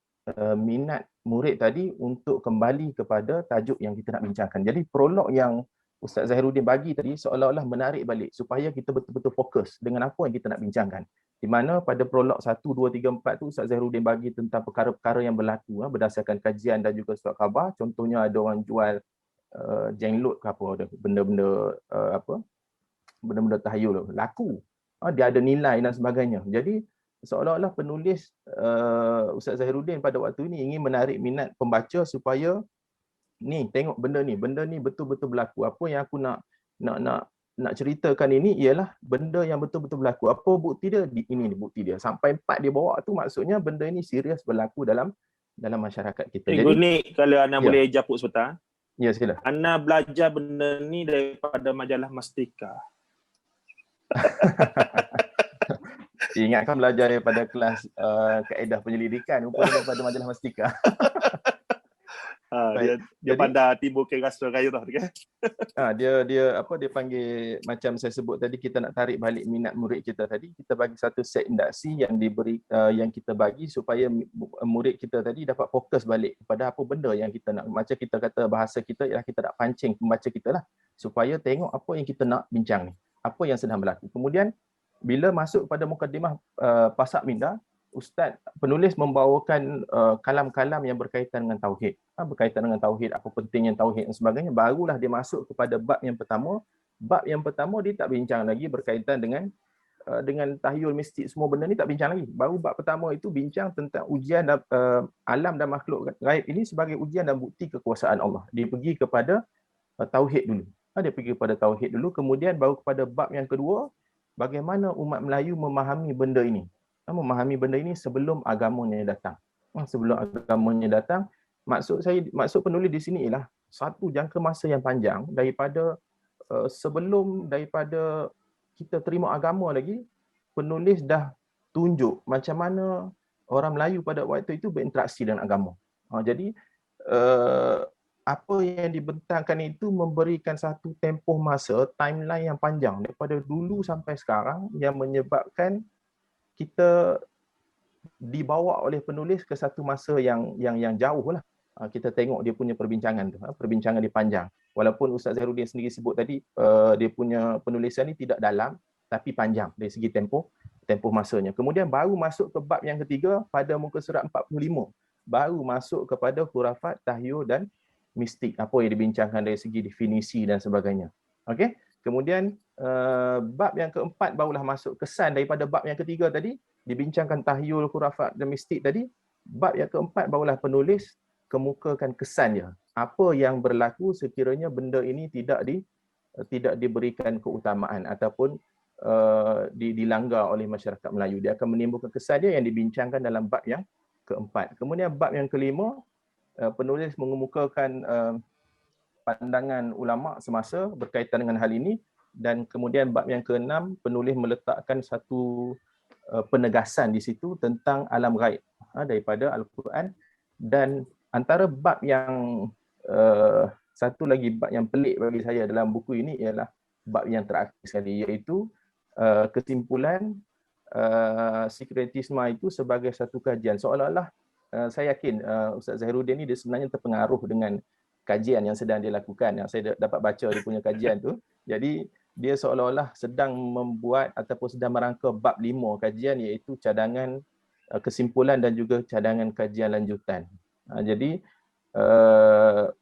minat murid tadi untuk kembali kepada tajuk yang kita nak bincangkan. Jadi prolog yang Ustaz Zahiruddin bagi tadi seolah-olah menarik balik supaya kita betul-betul fokus dengan apa yang kita nak bincangkan. Di mana pada prolog 1, 2, 3, 4 tu Ustaz Zahiruddin bagi tentang perkara-perkara yang berlaku berdasarkan kajian dan juga surat khabar. Contohnya ada orang jual jenglot ke apa, ada benda-benda benda-benda tahayul laku, dia ada nilai dan sebagainya. Jadi seolah-olah penulis Ustaz Zahiruddin pada waktu ini ingin menarik minat pembaca supaya ni tengok benda ni betul-betul berlaku. Apa yang aku nak ceritakan ini ialah benda yang betul-betul berlaku. Apa bukti dia? Ini bukti dia. Sampai 4 dia bawa tu, maksudnya benda ini serius berlaku dalam masyarakat kita. Jadi ni kalau Ana boleh japuk sebentar. Ya, sila. Ana belajar benda ni daripada majalah Mastika. Ingatkan belajar daripada kelas kaedah penyelidikan, rupanya daripada majalah Mastika. Dia pandai timbul ke rasa gairah kan. Dia panggil, macam saya sebut tadi, kita nak tarik balik minat murid kita tadi, kita bagi satu set induksi yang diberi yang kita bagi supaya murid kita tadi dapat fokus balik kepada apa benda yang kita nak. Macam kita kata bahasa kita ialah kita nak pancing pembaca kita lah supaya tengok apa yang kita nak bincang ni, apa yang sedang berlaku. Kemudian bila masuk pada mukadimah Pasak Minda, Ustaz penulis membawakan kalam-kalam yang berkaitan dengan tauhid. Berkaitan dengan tauhid, apa pentingnya tauhid dan sebagainya. Barulah dia masuk kepada bab yang pertama. Bab yang pertama dia tak bincang lagi berkaitan dengan tahyul mistik, semua benda ni tak bincang lagi. Baru bab pertama itu bincang tentang ujian alam dan makhluk gaib ini sebagai ujian dan bukti kekuasaan Allah. Dia pergi kepada tauhid dulu. Dia pergi kepada tauhid dulu, kemudian baru kepada bab yang kedua, bagaimana umat Melayu memahami benda ini. Memahami benda ini sebelum agamanya datang. Sebelum agamanya datang, maksud penulis di sini ialah satu jangka masa yang panjang daripada daripada kita terima agama lagi, penulis dah tunjuk macam mana orang Melayu pada waktu itu berinteraksi dengan agama. Jadi apa yang dibentangkan itu memberikan satu tempoh masa, timeline yang panjang daripada dulu sampai sekarang yang menyebabkan kita dibawa oleh penulis ke satu masa yang jauh lah. Kita tengok dia punya perbincangan tu, perbincangan dia panjang. Walaupun Ustaz Zahiruddin sendiri sebut tadi, dia punya penulisan ni tidak dalam tapi panjang dari segi tempoh tempoh masanya. Kemudian baru masuk ke bab yang ketiga pada muka surat 45. Baru masuk kepada khurafat, tahyul dan mistik. Apa yang dibincangkan dari segi definisi dan sebagainya. Okey. Kemudian bab yang keempat barulah masuk kesan daripada bab yang ketiga tadi. Dibincangkan tahyul, khurafat dan mistik tadi. Bab yang keempat barulah penulis kemukakan kesannya. Apa yang berlaku sekiranya benda ini tidak diberikan keutamaan ataupun dilanggar oleh masyarakat Melayu. Dia akan menimbulkan kesan dia yang dibincangkan dalam bab yang keempat. Kemudian bab yang kelima, penulis mengemukakan pandangan ulama semasa berkaitan dengan hal ini, dan kemudian bab yang keenam, penulis meletakkan satu penegasan di situ tentang alam ghaib daripada Al-Quran. Dan antara bab yang satu lagi bab yang pelik bagi saya dalam buku ini ialah bab yang terakhir sekali, iaitu kesimpulan sekretisme itu sebagai satu kajian. Seolah-olah saya yakin Ustaz Zahiruddin ni dia sebenarnya terpengaruh dengan kajian yang sedang dia lakukan. Yang saya dapat baca dia punya kajian tu. Jadi dia seolah-olah sedang membuat ataupun sedang merangka bab 5 kajian, iaitu cadangan kesimpulan dan juga cadangan kajian lanjutan. Jadi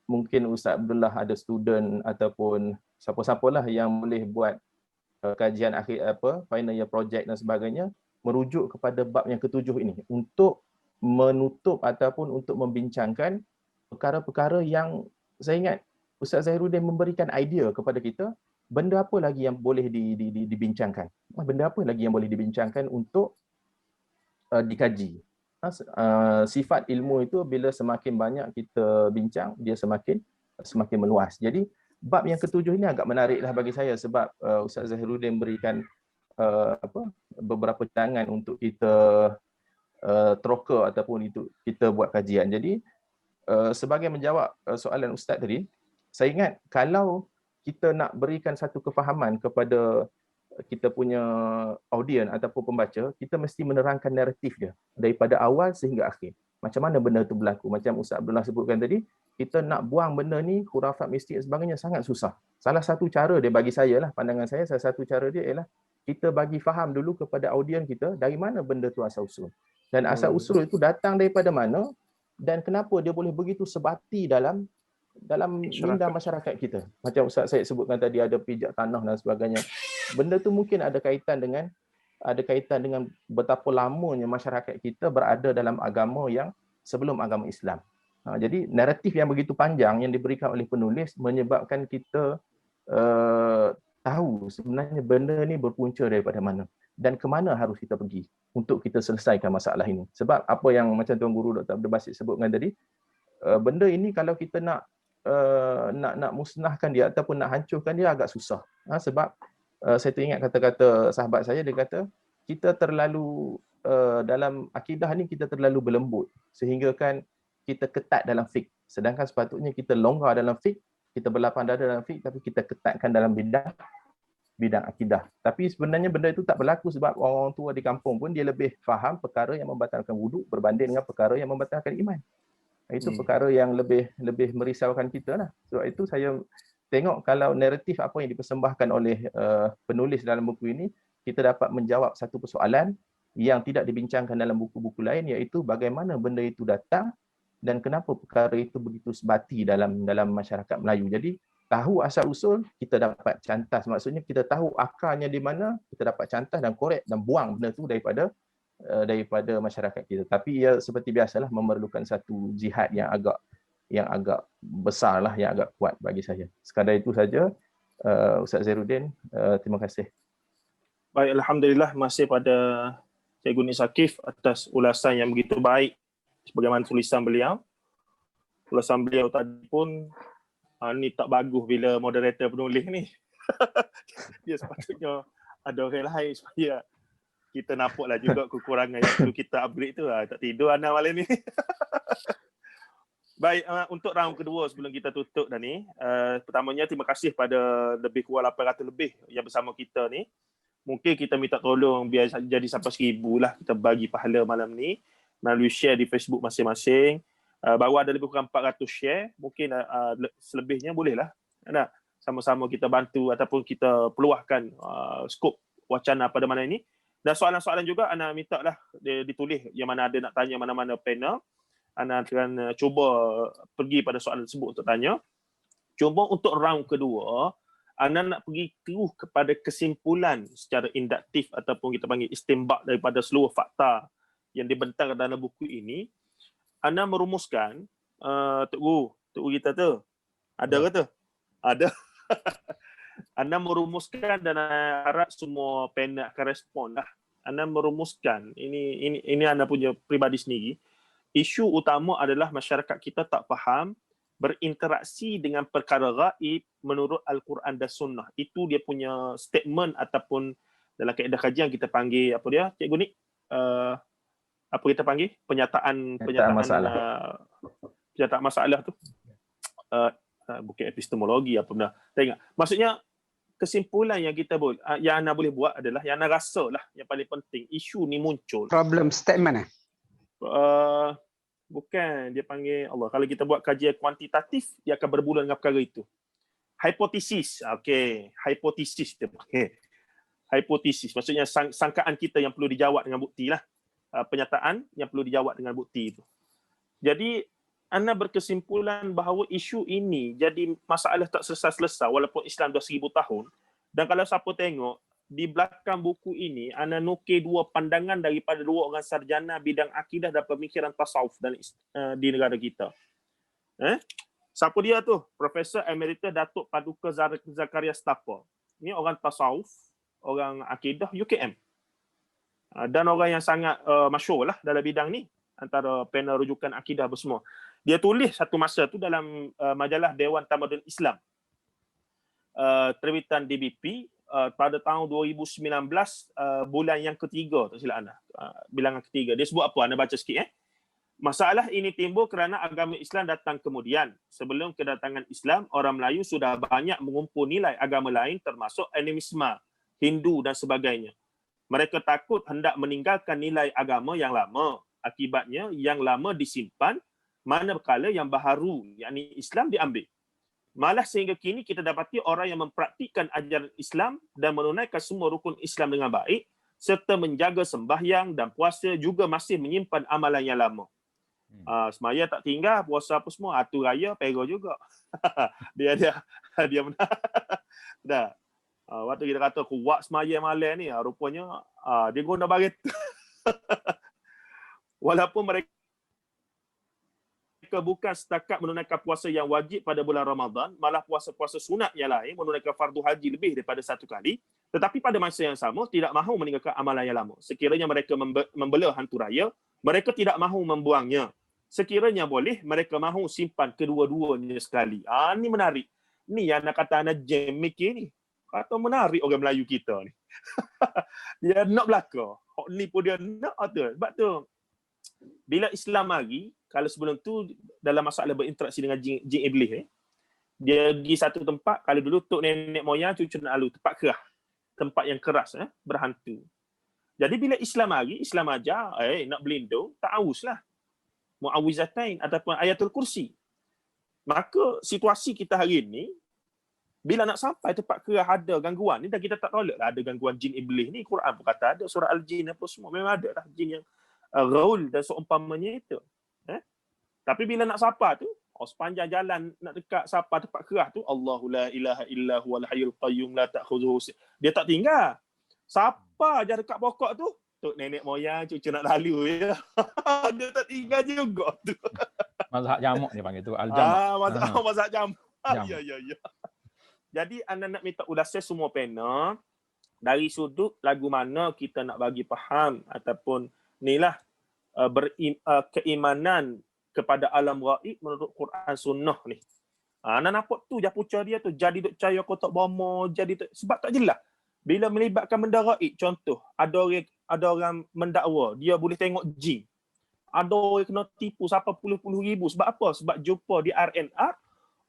mungkin Ustaz Abdullah ada student ataupun siapa-siapalah yang boleh buat kajian akhir final year project dan sebagainya, merujuk kepada bab yang ketujuh ini untuk menutup ataupun untuk membincangkan perkara-perkara yang saya ingat Ustaz Zahiruddin memberikan idea kepada kita, benda apa lagi yang boleh dibincangkan. Benda apa lagi yang boleh dibincangkan untuk dikaji. Sifat ilmu itu bila semakin banyak kita bincang, dia semakin meluas. Jadi bab yang ketujuh ini agak menariklah bagi saya sebab Ustaz Zahiruddin memberikan beberapa tangan untuk kita troka ataupun itu kita buat kajian. Jadi sebagai menjawab soalan Ustaz tadi, saya ingat kalau kita nak berikan satu kefahaman kepada kita punya audien ataupun pembaca, kita mesti menerangkan naratif dia daripada awal sehingga akhir. Macam mana benda itu berlaku. Macam Ustaz Abdullah sebutkan tadi, kita nak buang benda ni, khurafat, mistik dan sebagainya sangat susah. Salah satu cara dia bagi saya lah, pandangan saya, salah satu cara dia ialah kita bagi faham dulu kepada audien kita dari mana benda tu asal usul. Dan asal usul itu datang daripada mana dan kenapa dia boleh begitu sebati dalam minda masyarakat kita. Macam Ustaz Syed sebutkan tadi ada pijak tanah dan sebagainya. Benda tu mungkin ada kaitan dengan betapa lamanya masyarakat kita berada dalam agama yang sebelum agama Islam. Jadi naratif yang begitu panjang yang diberikan oleh penulis menyebabkan kita tahu sebenarnya benda ni berpunca daripada mana dan ke mana harus kita pergi untuk kita selesaikan masalah ini. Sebab apa yang macam Tuan Guru Dr. Abdul Basit sebutkan tadi, benda ini kalau kita nak musnahkan dia ataupun nak hancurkan dia agak susah. Sebab saya teringat kata-kata sahabat saya, dia kata kita terlalu dalam akidah ni kita terlalu berlembut sehingga kan kita ketat dalam fiqh. Sedangkan sepatutnya kita longgar dalam fiqh, kita berlapang dada dalam fiqh, tapi kita ketatkan dalam bidang akidah. Tapi sebenarnya benda itu tak berlaku sebab orang tua di kampung pun dia lebih faham perkara yang membatalkan wuduk berbanding dengan perkara yang membatalkan iman. Itu perkara yang lebih merisaukan kita lah. Sebab itu saya tengok kalau naratif apa yang dipersembahkan oleh penulis dalam buku ini, kita dapat menjawab satu persoalan yang tidak dibincangkan dalam buku-buku lain, iaitu bagaimana benda itu datang dan kenapa perkara itu begitu sebati dalam masyarakat Melayu. Jadi tahu asal usul, kita dapat cantas. Maksudnya kita tahu akarnya di mana, kita dapat cantas dan korek dan buang benda itu daripada masyarakat kita. Tapi ia seperti biasalah memerlukan satu jihad yang agak besar lah, yang agak kuat bagi saya. Sekadar itu saja, Ustaz Zahiruddin. Terima kasih. Baik, Alhamdulillah masih pada Cikgu Nik Zakif atas ulasan yang begitu baik sebagaimana tulisan beliau. Ulasan beliau tadi pun ni tak bagus bila moderator penulis ni. Dia sepatutnya ada orang lain supaya kita nampaklah juga kekurangan yang perlu kita upgrade tu. Tak tidur Ana malam ni. Baik, untuk round kedua sebelum kita tutup dah ni, pertamanya terima kasih pada lebih kurang 800 lebih yang bersama kita ni. Mungkin kita minta tolong biar jadi sampai 1000 lah kita bagi pahala malam ni melalui share di Facebook masing-masing. Baru ada lebih kurang 400 share, mungkin selebihnya bolehlah. Nak sama-sama kita bantu ataupun kita peluahkan skop wacana pada malam ini Dan soalan-soalan juga Ana minta lah ditulis yang mana ada nak tanya mana-mana panel. Ana akan cuba pergi pada soalan tersebut untuk tanya. Cuma untuk round kedua, Ana nak pergi terus kepada kesimpulan secara induktif ataupun kita panggil istinbat daripada seluruh fakta yang dibentang dalam buku ini. Ana merumuskan, Tok Guru kita tu, ada ke tu? Ada. Ana merumuskan dan harap semua panel akan respon lah. Ana merumuskan, ini Ana punya peribadi sendiri. Isu utama adalah masyarakat kita tak faham berinteraksi dengan perkara gaib menurut Al-Quran dan Sunnah. Itu dia punya statement ataupun dalam kaedah kajian kita panggil apa dia, Cikgu ni? Apa kita panggil? Pernyataan masalah. Pernyataan masalah tu. Bukan epistemologi apa benda. Tak ingat. Maksudnya kesimpulan yang kita yang Ana boleh buat adalah yang Ana rasa lah yang paling penting isu ni muncul. Problem statement Bukan, dia panggil Allah. Kalau kita buat kajian kuantitatif, dia akan berbulan dengan perkara itu. Hipotesis. Okey, hipotesis dia panggil. Hipotesis. Maksudnya sangkaan kita yang perlu dijawab dengan bukti lah. Penyataan yang perlu dijawab dengan bukti itu. Jadi, Ana berkesimpulan bahawa isu ini jadi masalah tak selesai-selesai walaupun Islam dah 1000 tahun. Dan kalau siapa tengok, di belakang buku ini, Ana nukil dua pandangan daripada dua orang sarjana bidang akidah dan pemikiran tasawuf di negara kita. Siapa dia tu? Profesor Emerita Datuk Paduka Zakaria Stapa. Ini orang tasawuf, orang akidah UKM. Dan orang yang sangat masyhur lah dalam bidang ni. Antara panel rujukan akidah bersemua. Dia tulis satu masa tu dalam majalah Dewan Tamadun Islam. Terbitan DBP pada tahun 2019 bulan yang ketiga, tak silap Ana. Bilangan ketiga. Dia sebut apa? Ana baca sikit. Masalah ini timbul kerana agama Islam datang kemudian. Sebelum kedatangan Islam, orang Melayu sudah banyak mengumpul nilai agama lain termasuk animisme, Hindu dan sebagainya. Mereka takut hendak meninggalkan nilai agama yang lama. Akibatnya, yang lama disimpan, manakala yang baharu, yakni Islam diambil. Malah sehingga kini kita dapati orang yang mempraktikkan ajaran Islam dan menunaikan semua rukun Islam dengan baik serta menjaga sembahyang dan puasa juga masih menyimpan amalan yang lama. Semaya tak tinggal, puasa apa semua, atur raya, pera juga. dia benar. Dah. Waktu kita kata kuat semaya malam ni, rupanya dia guna baret. Walaupun mereka bukan setakat menunaikan puasa yang wajib pada bulan Ramadan, malah puasa-puasa sunat yang lain menunaikan fardu haji lebih daripada satu kali, tetapi pada masa yang sama tidak mahu meninggalkan amalan yang lama. Sekiranya mereka membela hantu raya, mereka tidak mahu membuangnya. Sekiranya boleh, mereka mahu simpan kedua-duanya sekali. Ini menarik. Ni yang nak kata anak jam mikir ni. Kata menarik orang Melayu kita ni. Dia nak belaka. Ni pun dia nak tu. Sebab tu, bila Islam mari, kalau sebelum tu dalam masalah berinteraksi dengan jin iblis, dia di satu tempat, kalau dulu tok nenek moyang cucu nak lalu, tempat kerah, tempat yang keras, berhantu. Jadi bila Islam mari, Islam ajar, nak berlindung, ta'awuzlah. Mu'awizatain ataupun ayatul kursi. Maka situasi kita hari ini, bila nak sampai tempat kerah ada gangguan ni, dan kita tak tolak lah ada gangguan jin iblis ni, Quran pun kata ada, surah Al-Jin apa semua, memang ada lah jin yang gaul dan seumpamanya itu. Tapi bila nak sapa tu, sepanjang jalan nak dekat sapa tempat kerah tu, Allahu la ilaha illa huwal hayyul qayyum la ta'khudhuhu. Dia tak tinggal. Sapa je dekat pokok tu, tok nenek moyang cucu nak lalu ya. Dia tak tinggal juga tu. Mazhab jamak dia panggil tu, al-jamak. Mazhab jamak. Ya. Jadi anda nak minta ulasan semua panel dari sudut lagu mana kita nak bagi faham ataupun inilah keimanan kepada alam gaib menurut Quran Sunnah ni. Nak nampak tu je puca dia tu, jadi duk percaya kotak bomo, jadi sebab tak jelas. Bila melibatkan benda gaib, contoh ada orang mendakwa dia boleh tengok jin. Ada orang kena tipu sampai puluh-puluh ribu. Sebab apa? Sebab jumpa di RNR,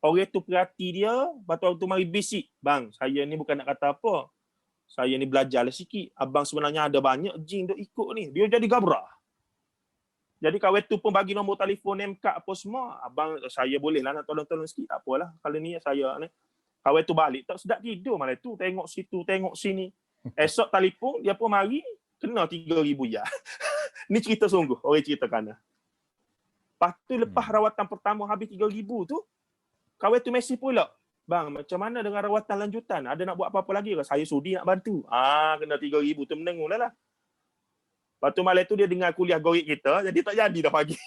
orang tu perhati dia, lepas tu mari bisik, "Bang, saya ni bukan nak kata apa. Saya ni belajarlah sikit. Abang sebenarnya ada banyak jin duk ikut ni." Dia jadi gabrah. Jadi kawan tu pun bagi nombor telefon MK apa semua. "Abang, saya boleh lah nak tolong-tolong sikit." "Tak apalah, kalau ni saya ni." Kawan tu balik, tak sedap tidur malam tu. Tengok situ, tengok sini. Esok telefon, dia pun mari. kena 3,000 ya. Ni cerita sungguh, orang cerita kana. Lepas tu lepas rawatan pertama habis 3,000 tu, kawan tu mesej pula. Bang, macam mana dengan rawatan lanjutan? Ada nak buat apa-apa lagi ke? Saya sudi nak bantu. Kena 3,000 tu mendengung lah. Lepas tu malam tu dia dengar kuliah gorik kita, jadi tak jadi dah pagi.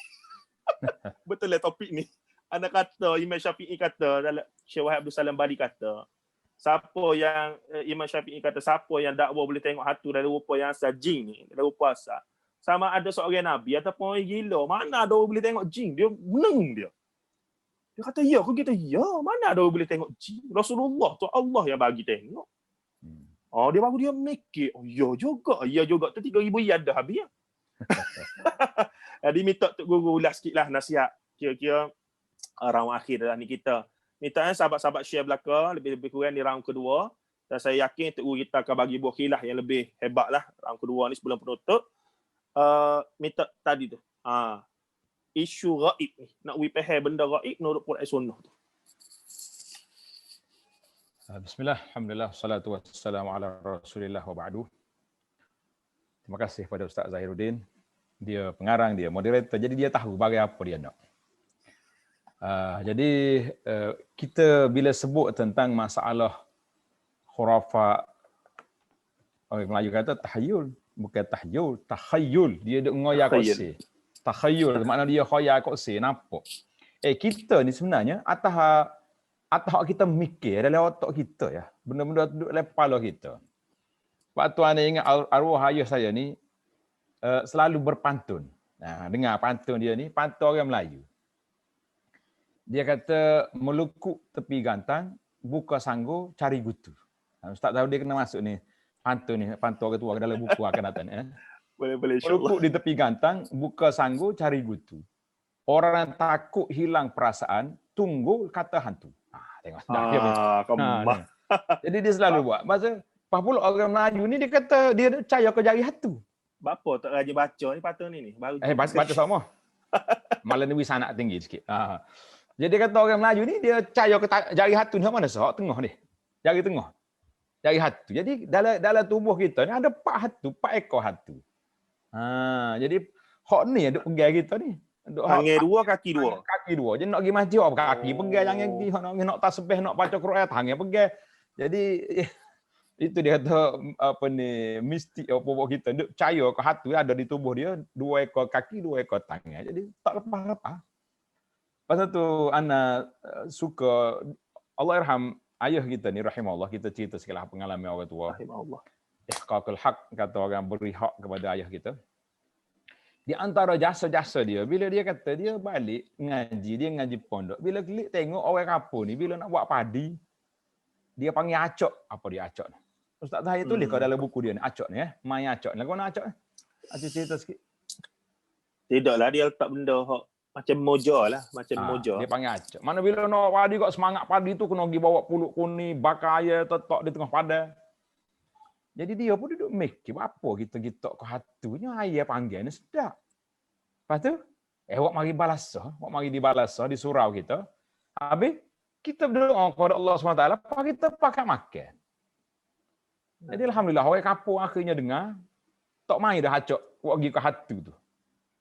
Betul lah topik ni. Anak kata, Imam Syafi'i kata, Syekh Wahid Abdul Salam Bali kata, siapa yang, Imam Syafi'i kata, siapa yang dakwa boleh tengok hantu dari rupa yang asal jin ni, dari rupa asal. Sama ada seorang Nabi ataupun orang gila. Mana ada orang boleh tengok jin? Dia meneng dia. Dia kata, ya. Aku kata, ya. Mana ada orang boleh tengok jin? Rasulullah tu Allah yang bagi tengok. Dia baru dia mikir. Ya juga. Ya juga. Tu 3,000 ya dah habis. Jadi minta Tok Guru ulas sikit lah nasihat. Kira-kira round akhir dah ni kita. Minta sahabat-sahabat share belakang. Lebih-lebih kurang ni round kedua. Dan saya yakin Tok Guru kita akan bagi buah khilah yang lebih hebat lah. Round kedua ni sebelum penutup. Minta tadi tu. Isu gaib ni. Nak wipahai benda gaib menurut Quran Sunnah tu. Bismillah, alhamdulillah, salatu wassalamu ala rasulillah wa ba'du. Terima kasih pada Ustaz Zahiruddin. Dia pengarang, dia moderator, jadi dia tahu bagai apa dia nak. Jadi kita bila sebut tentang masalah khurafat, orang Melayu kata tahayyul, bukan tahayyul, tahayyul. Dia duk ngoyak kose. Tahayyul makna dia khoyak kose, nampak. Kita ni sebenarnya atas kita mikir dalam otak kita ya. Benda-benda duduk dalam kepala kita. Waktu anda ingat arwah ayah saya ni selalu berpantun. Dengar pantun dia ni, pantun orang Melayu. Dia kata, melukuk tepi gantang, buka sanggo, cari gutu. Ustaz tahu dia kena masuk ni. Pantun ni, pantun orang tua dalam buku akan datang. Boleh melukuk di tepi gantang, buka sanggo, cari gutu. Orang takut hilang perasaan, tunggu kata hantu. Tengok. Jadi dia selalu buat. Masa pula orang Melayu ni dia kata dia percaya ke jari hantu. Bapa tak rajin baca ni patut ni. Baru baca sama. Malah ni wisanak tinggi sikit. Jadi kata orang Melayu ni dia percaya ke jari hantu ni mana sah tengah ni. Jari tengah. Jari hantu. Jadi dalam tubuh kita ni ada 4 ekor hantu. Jadi hak ni ada pegang kita ni. Tangan 2, kaki 2. Kaki 2. Jadi nak pergi masjid kaki pegang, jangan pergi nak tasbih, nak baca Quran tangan pegang. Jadi itu dia kata apa ni mistik apa kita duk percaya ke hantu ada di tubuh dia 2 ekor kaki, 2 ekor tangan. Jadi tak lepas-lepas. Pasal tu ana suka Allah irham ayah kita ni rahimahullah, kita cerita sekilas pengalaman orang tua. Rahimahullah. Ihqaqul haq kata orang beri hak kepada ayah kita. Di antara jasa-jasa dia, bila dia kata dia balik dia ngaji pondok. Bila klik tengok orang kapur ni, bila nak buat padi, dia panggil acok. Apa dia acok ni? Ustaz Zahir tulis kat dalam buku dia ni, acok ni. Main acok ni. Lagu mana acok ni? Acok cerita sikit. Tidaklah, dia letak benda macam moja lah. Macam moja. Dia panggil acok. Mana bila nak padi kat semangat padi tu, kena pergi bawa puluk kuning, bakar air, tetok di tengah padang. Jadi dia pun duduk mikir, apa kita gitok ke hatunya, ayah panggil ni sedap. Lepas tu, awak mari balas, awak mari dibalas di surau kita. Habis, kita berdoa kepada Allah SWT, apa kita pakai makan. Jadi Alhamdulillah, orang kapur akhirnya dengar, tak main dah hacok, awak pergi ke hatu tu.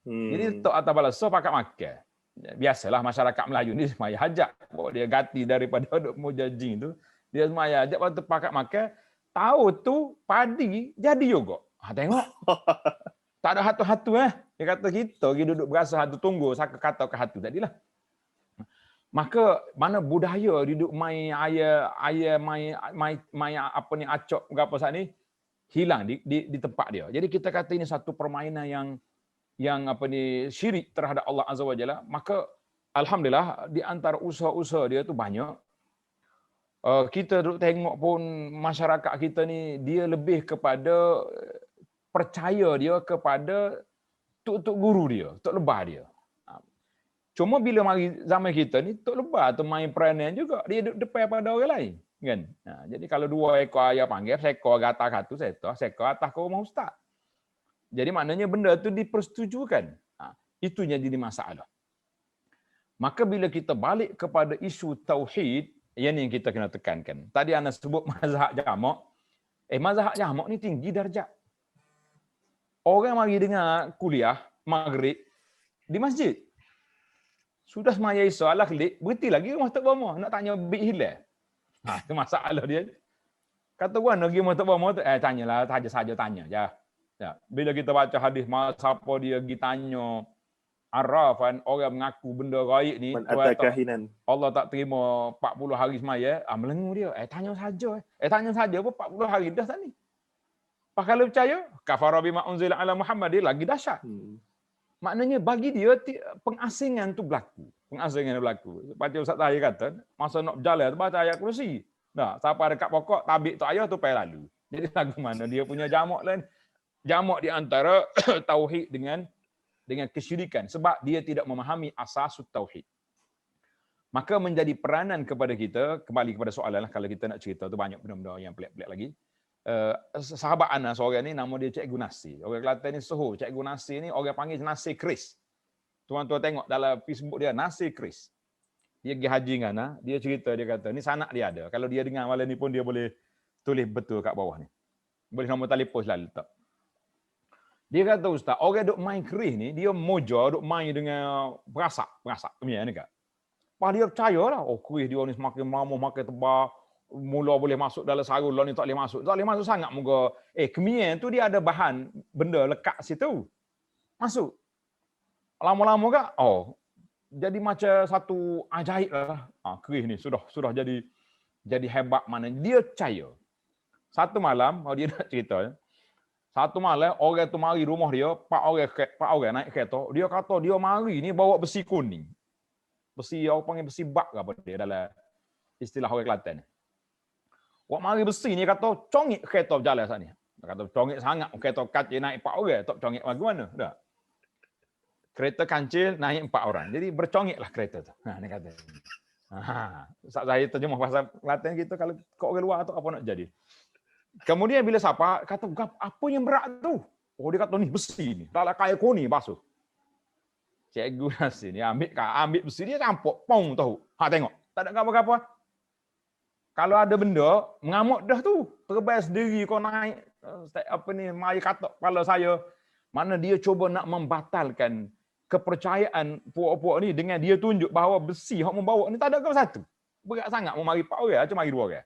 Jadi, tak atas balas, pakai makan. Biasalah masyarakat Melayu ni semaya hajat. Bawa dia ganti daripada duk mujajing tu, dia semaya hajat, waktu pakai makan, tahu tu padi jadi juga. Tengok. Tak ada hatu-hatu Dia kata kita pergi duduk berasa hatu tunggu saka kata ke hatu tadilah. Maka mana budaya duduk main ayah main apa ni acok apa saat ni hilang di tempat dia. Jadi kita kata ini satu permainan yang apa ni syirik terhadap Allah Azza wa Jalla. Maka alhamdulillah di antara usaha-usaha dia tu banyak. Kita tengok pun masyarakat kita ni dia lebih kepada percaya dia kepada tok guru dia, tok lebah dia. Cuma bila mari zaman kita ni tok lebah tu main peranan juga, dia duduk depan pada orang lain, kan? Jadi kalau 2 ekor ayah panggil, seekor atas satu seekor atas ke rumah ustaz. Jadi maknanya benda tu dipersetujukan. Itu yang jadi masalah. Maka bila kita balik kepada isu tauhid, yang kita kena tekankan. Tadi anda sebut mazhab jamak. Mazhab jamak ni tinggi darjat. Orang mari dengar kuliah maghrib di masjid. Sudah semaya Isya ala klik, berhenti lagi rumah tok bama nak tanya big hilal. Itu masalah dia. Kata gua nak pergi rumah tok bama tu tanyalah saja tanya je. Ya, bila kita baca hadis siapa dia pergi tanya arafan orang mengaku benda gaib ni kahinan. Allah tak terima 40 hari semaya, melengu dia. Tanya saja. Tanya saja apa 40 hari dah tak ni. Pak kalau percaya, kafara bima unzila ala Muhammad dia lagi dahsyat. Maknanya bagi dia pengasingan tu berlaku. Pengasingan tu berlaku. Seperti Ustaz Tahir kata, masa nak berjalan tu baca ayat kursi. Nah, siapa dekat pokok tabik tu ayat tu payah lalu. Jadi lagu mana dia punya jamak lain. Jamak di antara tauhid dengan kesyirikan sebab dia tidak memahami asas tauhid. Maka menjadi peranan kepada kita, kembali kepada soalan lah, kalau kita nak cerita tu banyak benda-benda yang pelik-pelik lagi. Sahabat Anas seorang ni nama dia Cikgu Nasi. Orang Kelantan ni soho. Cikgu Nasi ni orang panggil Nasi Chris. Tuan-tuan tengok dalam Facebook dia Nasi Chris. Dia pergi haji ngana, dia cerita, dia kata ni sanak dia ada. Kalau dia dengar malam ni pun dia boleh tulis betul kat bawah ni. Boleh nombor telefon selalu letak. Dia kata ustaz, orang duk main keris ni dia moja duk main dengan berasak kemian ni kan. Pas dia percayalah, keris dia ni semakin lama makin tebal. Mula boleh masuk dalam sarung, lah ni tak boleh masuk. Tak boleh masuk sangat moga. Kemian tu dia ada bahan benda lekat situ. Masuk. Lama-lama kak, jadi macam satu ajaib lah. Keris ni sudah jadi hebat mana. Dia percaya. Satu malam, dia nak cerita. Satu malam, orang tu mari rumah dia, pak orang naik kereta. Dia kata dia mari ni bawa besi kuning. Besi, orang panggil besi bak ke apa dia dalam istilah orang Kelantan. Wak mari besi ni kata congik kereta berjalan sana ni. Kata congik sangat kereta kancil naik 4 orang, tak congik bagaimana? Dah. Kereta kancil naik 4 orang. Jadi bercongiklah kereta tu. Ni kata. Ustaz saya terjemah bahasa Kelantan kita kalau kau orang luar tu apa nak jadi. Kemudian bila siapa kata apa yang berat tu? Dia kata ni besi ni. Dalam kayu koni basuh. Cikgu Nasi ni ambil besi dia campur pong tahu. Tengok. Tak ada apa-apa. Kalau ada benda, mengamuk dah tu. Terbang sendiri kau naik, mari katak kepala saya. Mana dia cuba nak membatalkan kepercayaan puak-puak ni dengan dia tunjuk bahawa besi yang membawa ni tak ada ke satu. Berat sangat, mau mari 4 orang, macam mari 2 orang.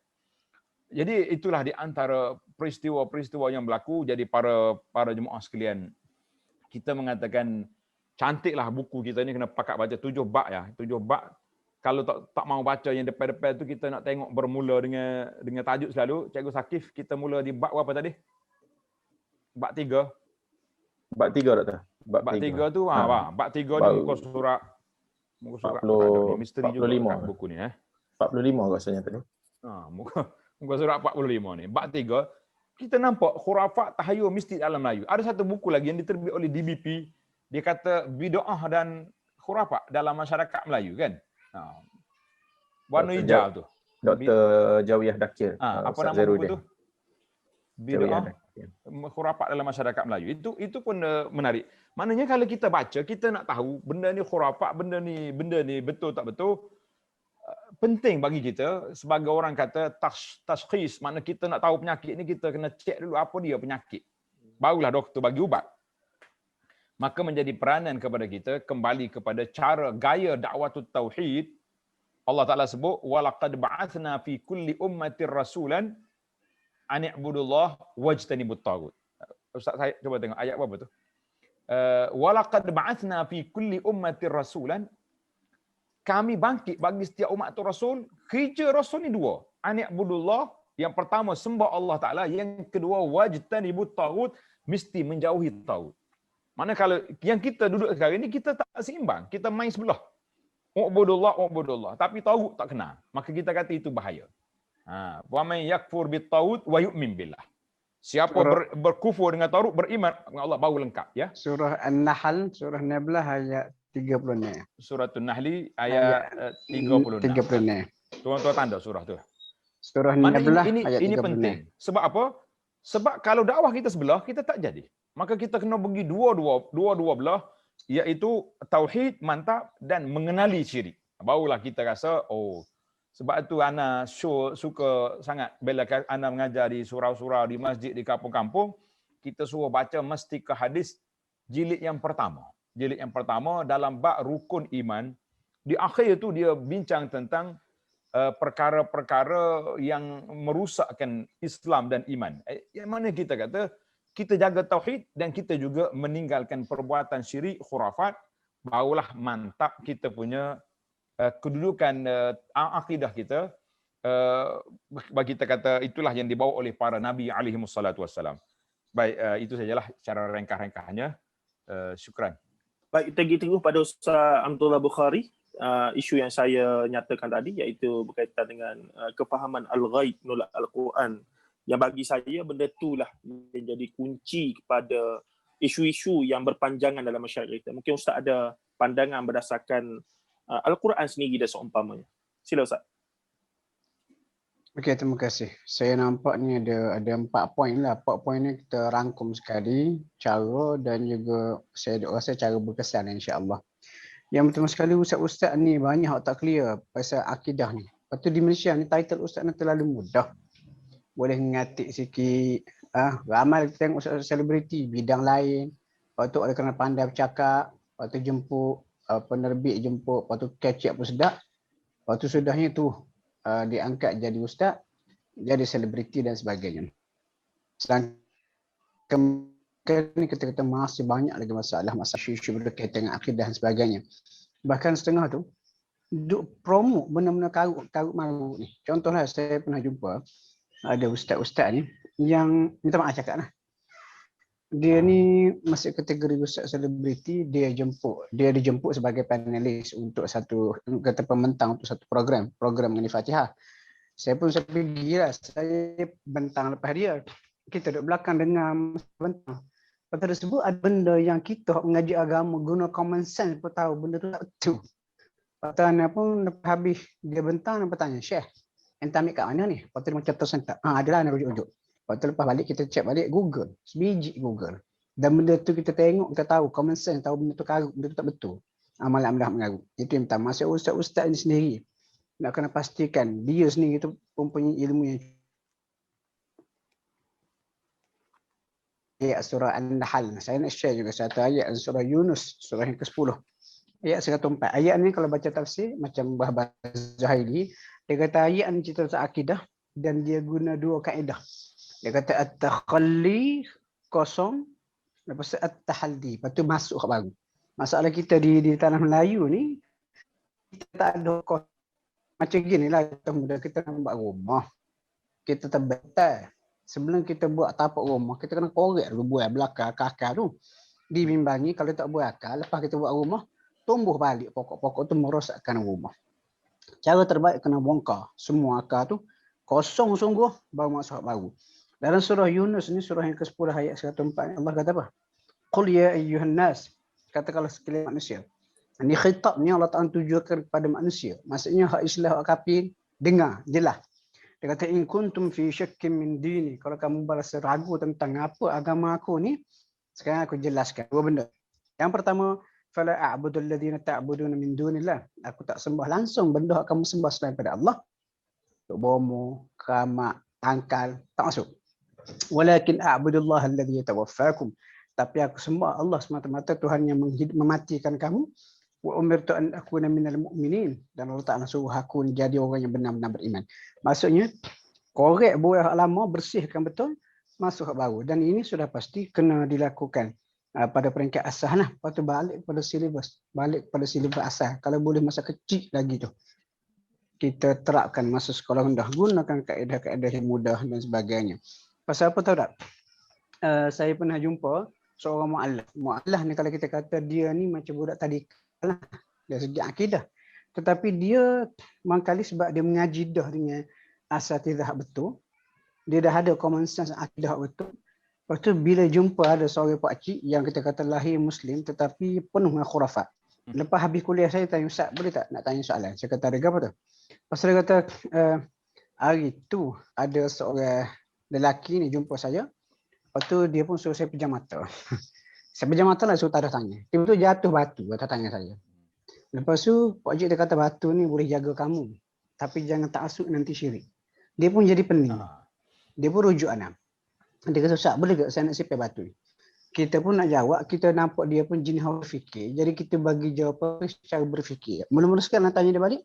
Jadi itulah di antara peristiwa-peristiwa yang berlaku. Jadi para jemaah sekalian, kita mengatakan cantiklah buku kita ni kena pakat baca 7 bab ya. 7 bab. Kalau tak mau baca yang depan-depan tu, kita nak tengok bermula dengan tajuk selalu. Cikgu Sakif, kita mula di bab apa tadi? Bab 3. Bab 3 Doktor. Bab 3 tu, bab 3 ni muka surat 40, misteri 45 juga buku ni 45 rasanya tadi. Muka surat 45 ni. Bab 3, kita nampak khurafat tahayul mistik dalam Melayu. Ada satu buku lagi yang diterbit oleh DBP, dia kata bid'ah dan khurafat dalam masyarakat Melayu kan. Warna hijau tu. Dr. Jawiyah Dakir. Apa nama buku tu? Bid'ah khurafat dalam masyarakat Melayu. Itu pun menarik. Maknanya kalau kita baca, kita nak tahu benda ni khurafat, benda ni betul tak betul. Penting bagi kita sebagai orang kata tashkhis, makna kita nak tahu penyakit ni kita kena cek dulu apa dia penyakit. Barulah doktor bagi ubat. Maka menjadi peranan kepada kita kembali kepada cara gaya dakwatut tauhid. Allah Taala sebut walaqad ba'atsna fi kulli ummatir rasulan an i'budullah wajtanibut taghut. Ustaz saya cuba tengok ayat apa tu? Walaqad ba'atsna fi kulli ummatir rasulan, kami bangkit bagi setiap umat tu rasul. Kerja rasul ni 2. An i'budullah, yang pertama sembah Allah Taala, yang kedua wajtanibut taghut, mesti menjauhi taghut. Mana kalau yang kita duduk sekarang ni kita tak seimbang, kita main sebelah. Ubudullah, tapi taghut tak kenal. Maka kita kata itu bahaya. Wa man yakfur bit taghut wa yu'min billah. Siapa berkufur dengan taghut, beriman dengan Allah baru lengkap ya. Surah An-Nahl, surah Nablah ayat 36. Surah An-Nahl ayat 36. Tuan-tuan tanda surah tu. Surah Nablah ayat 36. Ini penting. Sebab apa? Sebab kalau dakwah kita sebelah, kita tak jadi. Maka kita kena bagi dua belah, iaitu tauhid mantap dan mengenali syirik. Barulah kita rasa sebab itu ana suka sangat bila ana mengajar di surau-surau, di masjid, di kampung-kampung, kita suruh baca mesti ke hadis jilid yang pertama. Jilid yang pertama dalam bab rukun iman. Di akhir tu dia bincang tentang perkara-perkara yang merusakkan Islam dan iman. Yang mana kita kata, kita jaga tauhid dan kita juga meninggalkan perbuatan syirik, khurafat, barulah mantap kita punya kedudukan akidah kita. Bagi kita kata itulah yang dibawa oleh para nabi alaihi wassalatu wassalam. Baik, itu sajalah cara ringkas-ringkasnya. Syukran. Baik, teguh pada Ustaz Abdullah Bukhari. Isu yang saya nyatakan tadi iaitu berkaitan dengan kefahaman al-ghaib menolak al-Quran, yang bagi saya benda itulah yang jadi kunci kepada isu-isu yang berpanjangan dalam masyarakat kita. Mungkin Ustaz ada pandangan berdasarkan al-Quran sendiri dan seumpamanya. Sila Ustaz. Okey, terima kasih. Saya nampak ni ada 4 poin lah. 4 poin ni kita rangkum sekali cara dan juga saya rasa cara berkesan insya-Allah. Yang pertama sekali, ustaz-ustaz ni banyak tak clear pasal akidah ni. Lepas tu di Malaysia ni title ustaz ni terlalu mudah. Boleh ngatik sikit. Ramai kita tengok ustaz selebriti bidang lain. Lepas tu oleh kerana pandai bercakap, lepas tu jemput penerbit jemput, lepas tu catch up pun sedap. Lepas tu sudahnya tu diangkat jadi ustaz, jadi selebriti dan sebagainya. Sedangkan ni kita masih banyak lagi masalah isu berkaitan dengan akidah dan sebagainya. Bahkan setengah tu duk promote benda-benda karut marut ni. Contohlah saya pernah jumpa ada ustaz-ustaz ni yang minta maaf cakap lah. Dia ni masih kategori ustaz selebriti, dia dijemput sebagai panelis untuk satu kata pembentang untuk satu program mengenai Fatihah. Saya pun saya pergilah, saya bentang lepas dia. Kita duduk belakang dengar bentang. Lepas tersebut ada benda yang kita mengaji agama guna common sense pun tahu benda tu tak betul. Lepas tu pun lepas habis dia bentang dan bertanya, Syekh, ente ambil kat mana ni? Lepas tu dia macam tersentak. Adalah nak rujuk-rujuk. Lepas tu lepas balik kita check balik Google. Sebiji Google. Dan benda tu kita tengok, kita tahu common sense, tahu benda tu karut, benda tu tak betul. Amalan mengarut. Itu yang pertama. Maksud ustaz-ustaz ni sendiri nak kena pastikan dia sendiri tu mempunyai ilmu yang ayat surah An-Nahl. Saya nak share juga satu ayat surah Yunus, surah yang ke-10. Ayat 104. Ayat ni kalau baca tafsir macam Bahbah Zuhaili, dia kata ayat ni cerita tentang akidah dan dia guna 2 kaedah. Dia kata at-takhalli kosong, lepas tu at-tahalli, lepas tu masuk ke baru. Masalah kita di tanah Melayu ni, kita tak ada kosong. Macam gini lah, kita nak buat rumah. Kita terbetal. Sebelum kita buat tapak rumah, kita kena korek dulu buat belakang akar tu. Dibimbangi kalau tak buat akar, lepas kita buat rumah, tumbuh balik pokok-pokok tu merosakkan rumah. Cara terbaik kena bongkar semua akar tu, kosong sungguh, baru masuk baru. Dalam surah Yunus ni, surah yang ke-10 ayat 104, Allah kata apa? Qul ya ayyuhan nas, katakanlah sekalian manusia. Ini khitab ni Allah Ta'ala tujukan kepada manusia. Maksudnya hak Islam, hak kafir, dengar, jelas. Dia kata, in kuntum fi syakkin min dini. Kalau kamu berasa ragu tentang apa agama aku ni, sekarang aku jelaskan 2 benda. Yang pertama, fala a'budu alladhina ta'buduna min dunillah. Aku tak sembah langsung benda yang kamu sembah selain pada Allah. Untuk bomo, keramat, tangkal, tak masuk. Walakin a'budullaha alladhi yatawaffakum. Tapi aku sembah Allah semata-mata Tuhan yang mematikan kamu. Wa umirtu an akuna minal mu'minin, dan Allah Ta'ala suruh aku jadi orang yang benar-benar beriman. Maksudnya korek buah lama, bersihkan betul, masuk baru. Dan ini sudah pasti kena dilakukan pada peringkat asas lah. Lepas tu balik pada silibus asal. Kalau boleh masa kecil lagi tu kita terapkan masa sekolah rendah, gunakan kaedah-kaedah yang mudah dan sebagainya. Pasal apa tahu tak? Saya pernah jumpa seorang mu'allaf ni, kalau kita kata dia ni macam budak tadi lah, dari segi akidah. Tetapi dia mangkali sebab dia mengaji dah dengan asatidzah betul, dia dah ada common sense akidah betul. Lepas tu bila jumpa ada seorang pakcik yang kita kata lahir Muslim tetapi penuh dengan khurafat. Lepas habis kuliah saya tanya, Ustaz boleh tak nak tanya soalan? Saya kata ada apa tu? Pasal dia kata hari tu ada seorang lelaki ni jumpa saya. Lepas tu dia pun suruh saya pejam mata. Saya pejam mata lah, suruh tak ada tanya. Tiba-tiba jatuh batu kata tanya saya. Lepas tu pakcik dia kata batu ni boleh jaga kamu. Tapi jangan ta'asuk nanti syirik. Dia pun jadi pening. Dia pun rujuk anak. Dia kata, Ustaz, boleh tak saya nak sipir batu ni? Kita pun nak jawab, kita nampak dia pun jenis orang fikir. Jadi kita bagi jawapan secara berfikir. Mula-mula sekarang nak tanya dia balik,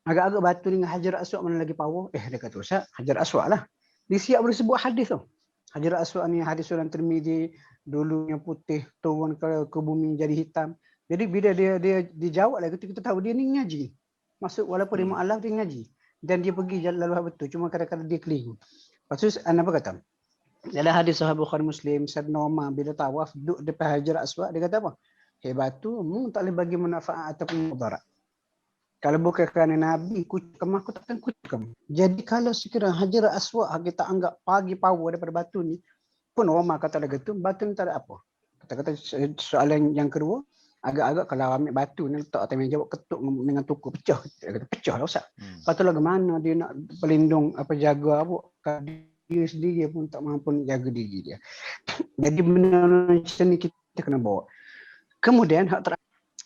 agak-agak batu dengan Hajar Aswad mana lagi power? Dia kata, Ustaz, Hajar Aswad lah. Dia siap boleh sebut hadis tau. Hajar Aswad ni hadis Sunan Tirmizi, dulunya putih, turun ke bumi jadi hitam. Jadi bila dia dijawab lah, kita tahu dia ni ngaji. Maksud walaupun dia mu'alaf, dia ngaji. Dan dia pergi jalan lalu betul. Cuma kadang-kadang dia keliru. Lepas tu, apa kata? Dalam hadis Sahih Bukhari Muslim, Sayyidina Umar bila tawaf duduk depan Hajar Aswad, dia kata apa? Batu mu tak boleh bagi manfaat ataupun mudarat. Kalau bukan kerana Nabi kucukam, aku takkan kucukam. Jadi kalau sekiranya Hajar Aswad kita anggap pagi power daripada batu ni, pun Umar kata lagi tu, batu ni tak ada apa. Kata-kata soalan yang kedua, agak-agak kalau ambil batu ni letak atas meja, ketuk dengan tuku, pecah. Dia kata pecah lah Ustaz. Lepas tu lagi mana dia nak pelindung, jaga apa, dia sendiri pun tak mampu jaga diri dia. Jadi benda macam ni kita kena bawa. Kemudian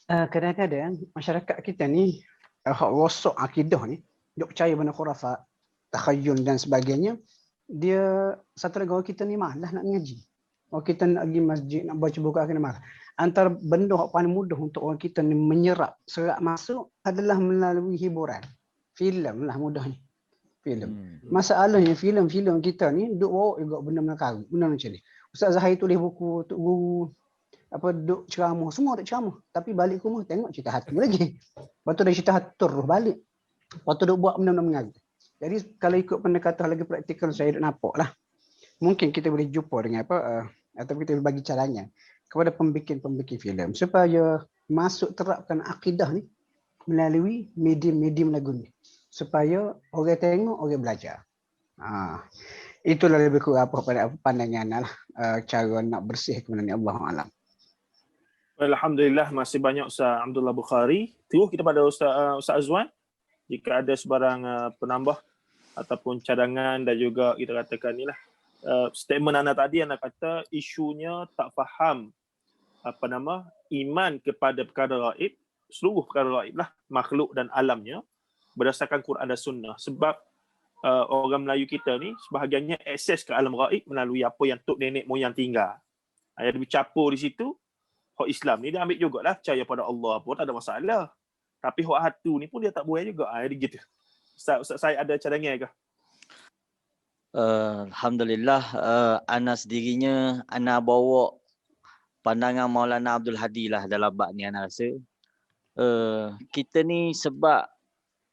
kadang-kadang masyarakat kita ni hak rosak akidah ni, dia percaya benda khurafat, takhayyul dan sebagainya. Dia satu lagi orang kita ni malas nak ngaji. Orang kita nak pergi masjid, nak baca buku kena malas. Antara benda yang paling mudah untuk orang kita ni serap masuk adalah melalui hiburan. Filem lah mudahnya. Filem. Masalahnya filem-filem kita ni duk bawa juga benda karut, benda macam ni. Ustaz Zahir tulis buku untuk guru duk ceramah, semua duk ceramah, tapi balik rumah tengok cerita hatu lagi. Lepas tu dari cerita hatu terus balik. Lepas tu duk buat benda-benda mengagut. Jadi kalau ikut pendekatan lagi praktikal, saya duk nampak lah. Mungkin kita boleh jumpa dengan atau kita boleh bagi caranya kepada pembikin filem supaya masuk terapkan akidah ni melalui medium lagu ni. Supaya orang tengok, orang belajar. Itulah lebih kurang apa pada pandangan lah, cara nak bersih kebenaran Allah Alam. Alhamdulillah, masih banyak Ustaz Abdullah Bukhari. Terus kita pada Ustaz Azwan. Jika ada sebarang penambah ataupun cadangan dan juga kita katakan ni lah. Statement anda tadi, anda kata isunya tak faham iman kepada perkara gaib, seluruh perkara gaib lah, makhluk dan alamnya, berdasarkan Quran dan Sunnah. Sebab orang Melayu kita ni sebahagiannya akses ke alam gaib melalui apa yang tok nenek moyang tinggal. Yang dicampur di situ, hak Islam ni dia ambil jugalah, percaya pada Allah pun tak ada masalah. Tapi hak hatu ni pun dia tak boleh juga. Jadi gitu. Ustaz saya ada cadangan ke? Alhamdulillah, ana sendirinya ana bawa pandangan Maulana Abdul Hadi lah dalam bab ni. Ana rasa kita ni sebab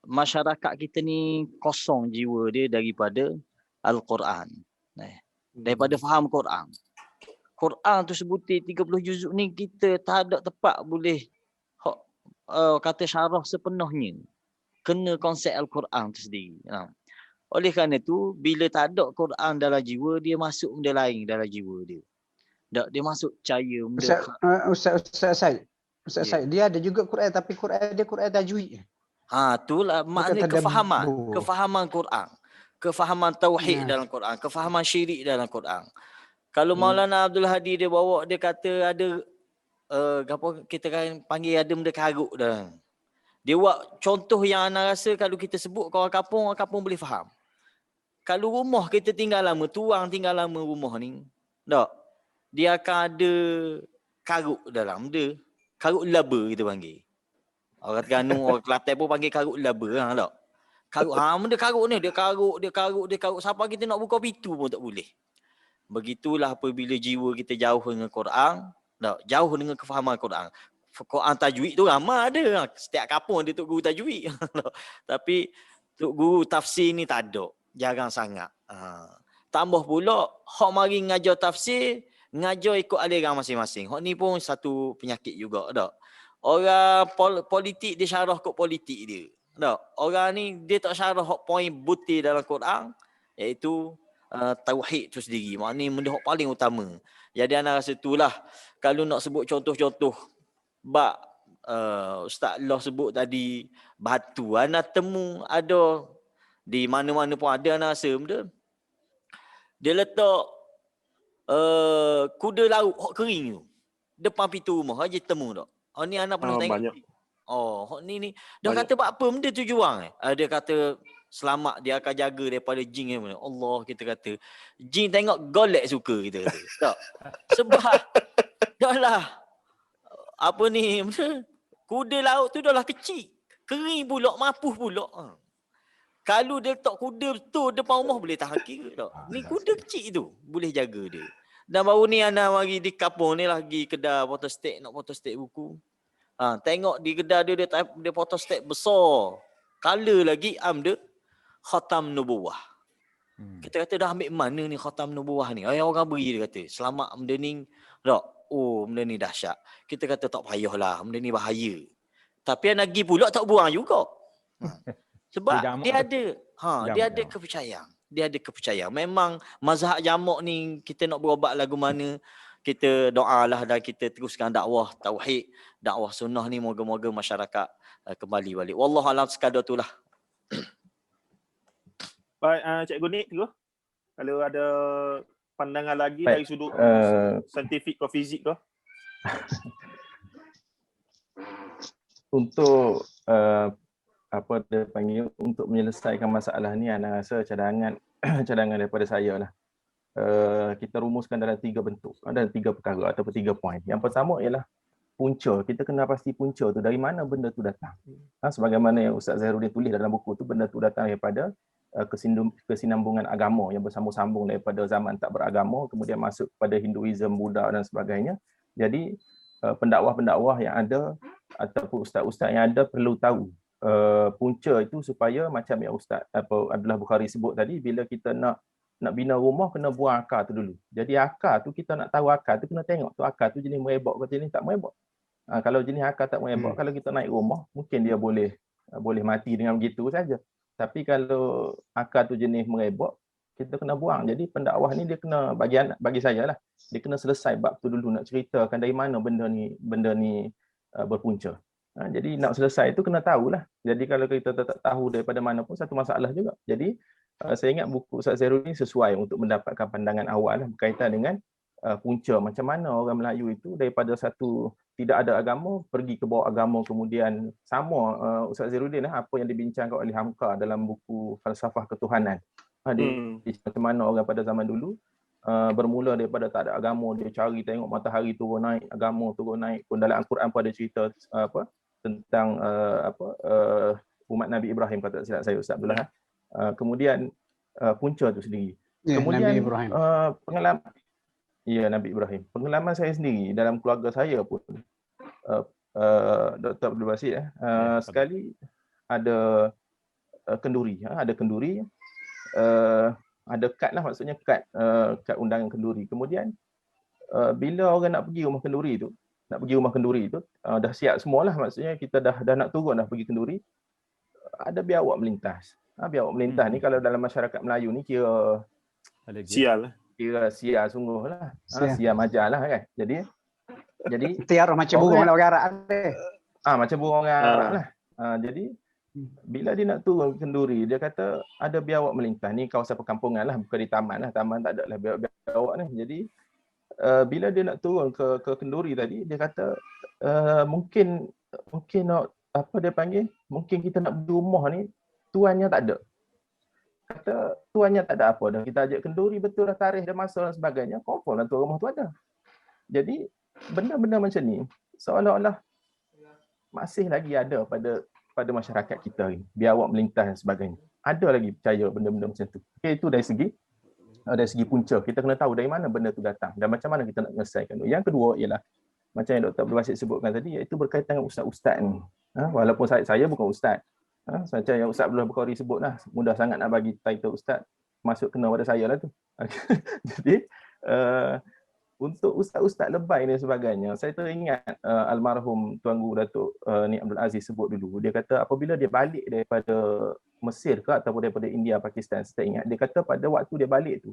masyarakat kita ni kosong jiwa dia daripada Al-Quran. Daripada faham Quran. Quran tu sebutir 30 juzuk ni kita tak ada tepat boleh kata syarah sepenuhnya. Kena konsep Al-Quran tu sendiri. Oleh kerana tu, bila tak ada Quran dalam jiwa, dia masuk benda lain dalam jiwa dia. Dia masuk percaya benda. Ustaz Said, dia ada juga Quran, tapi Quran dia Quran tajwid. Itulah maknanya kefahaman Quran. Kefahaman tauhid dalam Quran, kefahaman syirik dalam Quran. Kalau Maulana Abdul Hadi dia bawa, dia kata ada kita kan panggil ada benda karut dah. Dia buat contoh yang ana rasa kalau kita sebut ke orang kampung boleh faham. Kalau rumah kita tinggal lama, tuang tinggal lama rumah ni, tak, dia akan ada karut dalam dia. Karut laba kita panggil. Orang Terengganu, orang Kelantan pun panggil karut laba tak. Karut, benda karut ni, dia karut sampai kita nak buka pintu pun tak boleh. Begitulah apabila jiwa kita jauh dengan Quran, tak, jauh dengan kefahaman Quran. Quran tajwid tu ramai ada. Setiap kampung ada tok guru tajwid. Tapi tok guru tafsir ni tak ada. Jarang sangat. Tambah pula, hak mari ngajar tafsir, ngajar ikut aliran masing-masing. Hak ni pun satu penyakit juga. Tak? Orang politik dia syarah kot politik dia. Tak? Orang ni dia tak syarah hak poin butir dalam Quran, iaitu tauhid tu sendiri. Maknanya benda hak paling utama. Jadi ana rasa itulah kalau nak sebut contoh-contoh bab Ustaz Allah sebut tadi batu, ana temu ada di mana-mana pun ada. Ana rasa benda dia letak kuda laut hak kering tu depan pintu rumah aja temu tak. Ni ana pernah tengok. Banyak. Hak ni dia kata buat apa benda tu juang dia kata selamat, dia akan jaga daripada jin yang mana. Allah, kita kata. Jin tengok golek suka, kita kata. Tak. Sebab dah lah apa ni, kuda laut tu dah lah kecil. Kering pulak, mapuh pulak. Kalau dia letak kuda betul depan rumah boleh tahan kira tak. Ni kuda kecil tu boleh jaga dia. Dan baru ni Ana mari di kampung ni lagi kedai photostat, nak photostat buku. Tengok di kedai dia photostat besar. Color lagi dia khatam nubuwah. Kita kata dah ambil mana ni khatam nubuwah ni? Orang beri dia kata. Selamat benda ni. Tak. Oh, benda ni dahsyat. Kita kata tak payahlah, benda ni bahaya. Tapi yang lagi pula tak buang juga. Sebab dia ada kepercayaan. Dia ada kepercayaan. Memang mazhab jamak ni kita nak berobat lagu mana, kita doalah dan kita teruskan dakwah tauhid, dakwah sunnah ni, moga-moga masyarakat kembali balik. Wallahualam, sekadar itulah. Baik, Cikgu Nik tu. Kalau ada pandangan lagi dari sudut saintifik ke fizik ke? Untuk apa dia panggil, untuk menyelesaikan masalah ni, Ana rasa cadangan daripada saya lah. Kita rumuskan dalam 3 bentuk, dalam 3 perkara ataupun 3 poin. Yang pertama ialah punca. Kita kena pasti punca tu dari mana benda tu datang. Sebagaimana yang Ustaz Zairuddin tulis dalam buku tu, benda tu datang daripada kesinambungan agama yang bersambung-sambung daripada zaman tak beragama kemudian masuk kepada Hinduism, Buddha dan sebagainya. Jadi pendakwah-pendakwah yang ada ataupun ustaz-ustaz yang ada perlu tahu punca itu, supaya macam yang Ustaz Abdullah Bukhari sebut tadi, bila kita nak bina rumah kena buang akar tu dulu. Jadi akar tu kita nak tahu akar tu, kena tengok tu akar tu jenis merebak ke jenis tak merebak. Kalau jenis akar tak merebak, kalau kita naik rumah mungkin dia boleh mati dengan begitu saja. Tapi kalau akar tu jenis merebak, kita kena buang. Jadi pendakwah ni dia kena, bagi saya lah, dia kena selesai bab tu dulu, nak ceritakan dari mana benda ni berpunca. Jadi nak selesai itu kena tahulah. Jadi kalau kita tak tahu daripada mana pun satu masalah juga. Jadi saya ingat buku Ustaz Zairuddin sesuai untuk mendapatkan pandangan awal lah, berkaitan dengan punca. Macam mana orang Melayu itu daripada satu tidak ada agama pergi ke bawah agama, kemudian sama Ustaz Zairuddin lah, apa yang dibincangkan oleh Hamka dalam buku Falsafah Ketuhanan. Macam mana orang pada zaman dulu bermula daripada tak ada agama, dia cari tengok matahari turun naik, agama turun naik. Pun dalam Al-Quran pun ada cerita tentang umat Nabi Ibrahim, kata silap saya Ustaz Abdullah. Kemudian punca tu sendiri. Kemudian Nabi Ibrahim. Pengalaman Nabi Ibrahim. Pengalaman saya sendiri dalam keluarga saya pun, Dr. Abdul Basit sekali ada kenduri, ada kad lah, maksudnya kad undangan kenduri. Kemudian bila orang nak pergi rumah kenduri tu, dah siap semualah, maksudnya kita dah nak turun dah pergi kenduri, ada biawak melintas. Biawak melintas ni kalau dalam masyarakat Melayu ni kira sial. Kira sial sungguh lah. Sial majar lah kan. Jadi tiar macam burung orang Arab deh. Macam burung orang Arab lah. Jadi bila dia nak turun kenduri, dia kata ada biawak melintas. Ni kawasan perkampungan lah, bukan di taman lah. Taman tak ada lah biawak ni. Jadi bila dia nak turun ke kenduri tadi, dia kata mungkin apa dia panggil, mungkin kita nak beli rumah ni tuannya tak ada. Kata tuannya tak ada apa dah, kita ajak kenduri betul dah, tarikh dah masuk dan sebagainya, confirm lah tuan rumah tu ada. Jadi benda-benda macam ni seolah-olah masih lagi ada pada masyarakat kita ni, biawak melintas dan sebagainya. Ada lagi percaya benda-benda macam tu. Okay, itu dari segi punca. Kita kena tahu dari mana benda tu datang dan macam mana kita nak menyelesaikan. Yang kedua ialah macam yang Dr. Abdul Basit sebutkan tadi, iaitu berkaitan dengan ustaz-ustaz ni. Walaupun saya bukan ustaz. Macam yang Ustaz Abdullah Bukhari sebut lah, mudah sangat nak bagi title ustaz, masuk kena pada saya lah tu. Jadi untuk ustaz-ustaz lebay dan sebagainya, saya teringat almarhum Tuan Guru Datuk Nik Abdul Aziz sebut dulu. Dia kata apabila dia balik daripada Mesir ke ataupun daripada India, Pakistan, saya ingat dia kata pada waktu dia balik tu,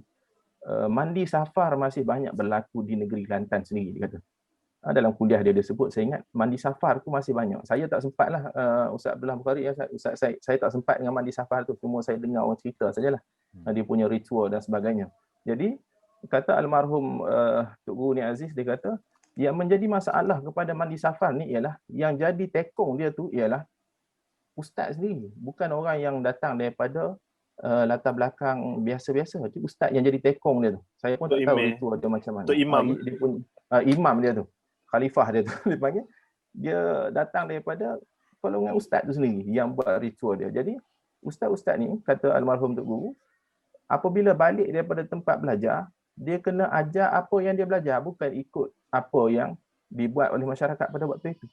mandi safar masih banyak berlaku di negeri Kelantan sendiri, dia kata. Dalam kuliah dia sebut, saya ingat mandi safar tu masih banyak. Saya tak sempat lah, Ustaz Abdullah Bukhari, saya tak sempat dengan mandi safar tu, cuma saya dengar orang cerita sajalah. Dia punya ritual dan sebagainya. Jadi kata almarhum Tok Guru Nik Aziz, dia kata yang menjadi masalah kepada mandi safar ni ialah, yang jadi tekong dia tu ialah ustaz sendiri, bukan orang yang datang daripada latar belakang biasa-biasa. Itu ustaz yang jadi tekong dia tu. Saya pun tak tahu itu ada macam mana. Dia pun imam dia tu, khalifah dia tu dia panggil. Dia datang daripada golongan ustaz tu sendiri yang buat ritual dia. Jadi ustaz-ustaz ni, kata almarhum Tok Guru, apabila balik daripada tempat belajar, dia kena ajar apa yang dia belajar, bukan ikut apa yang dibuat oleh masyarakat pada waktu itu.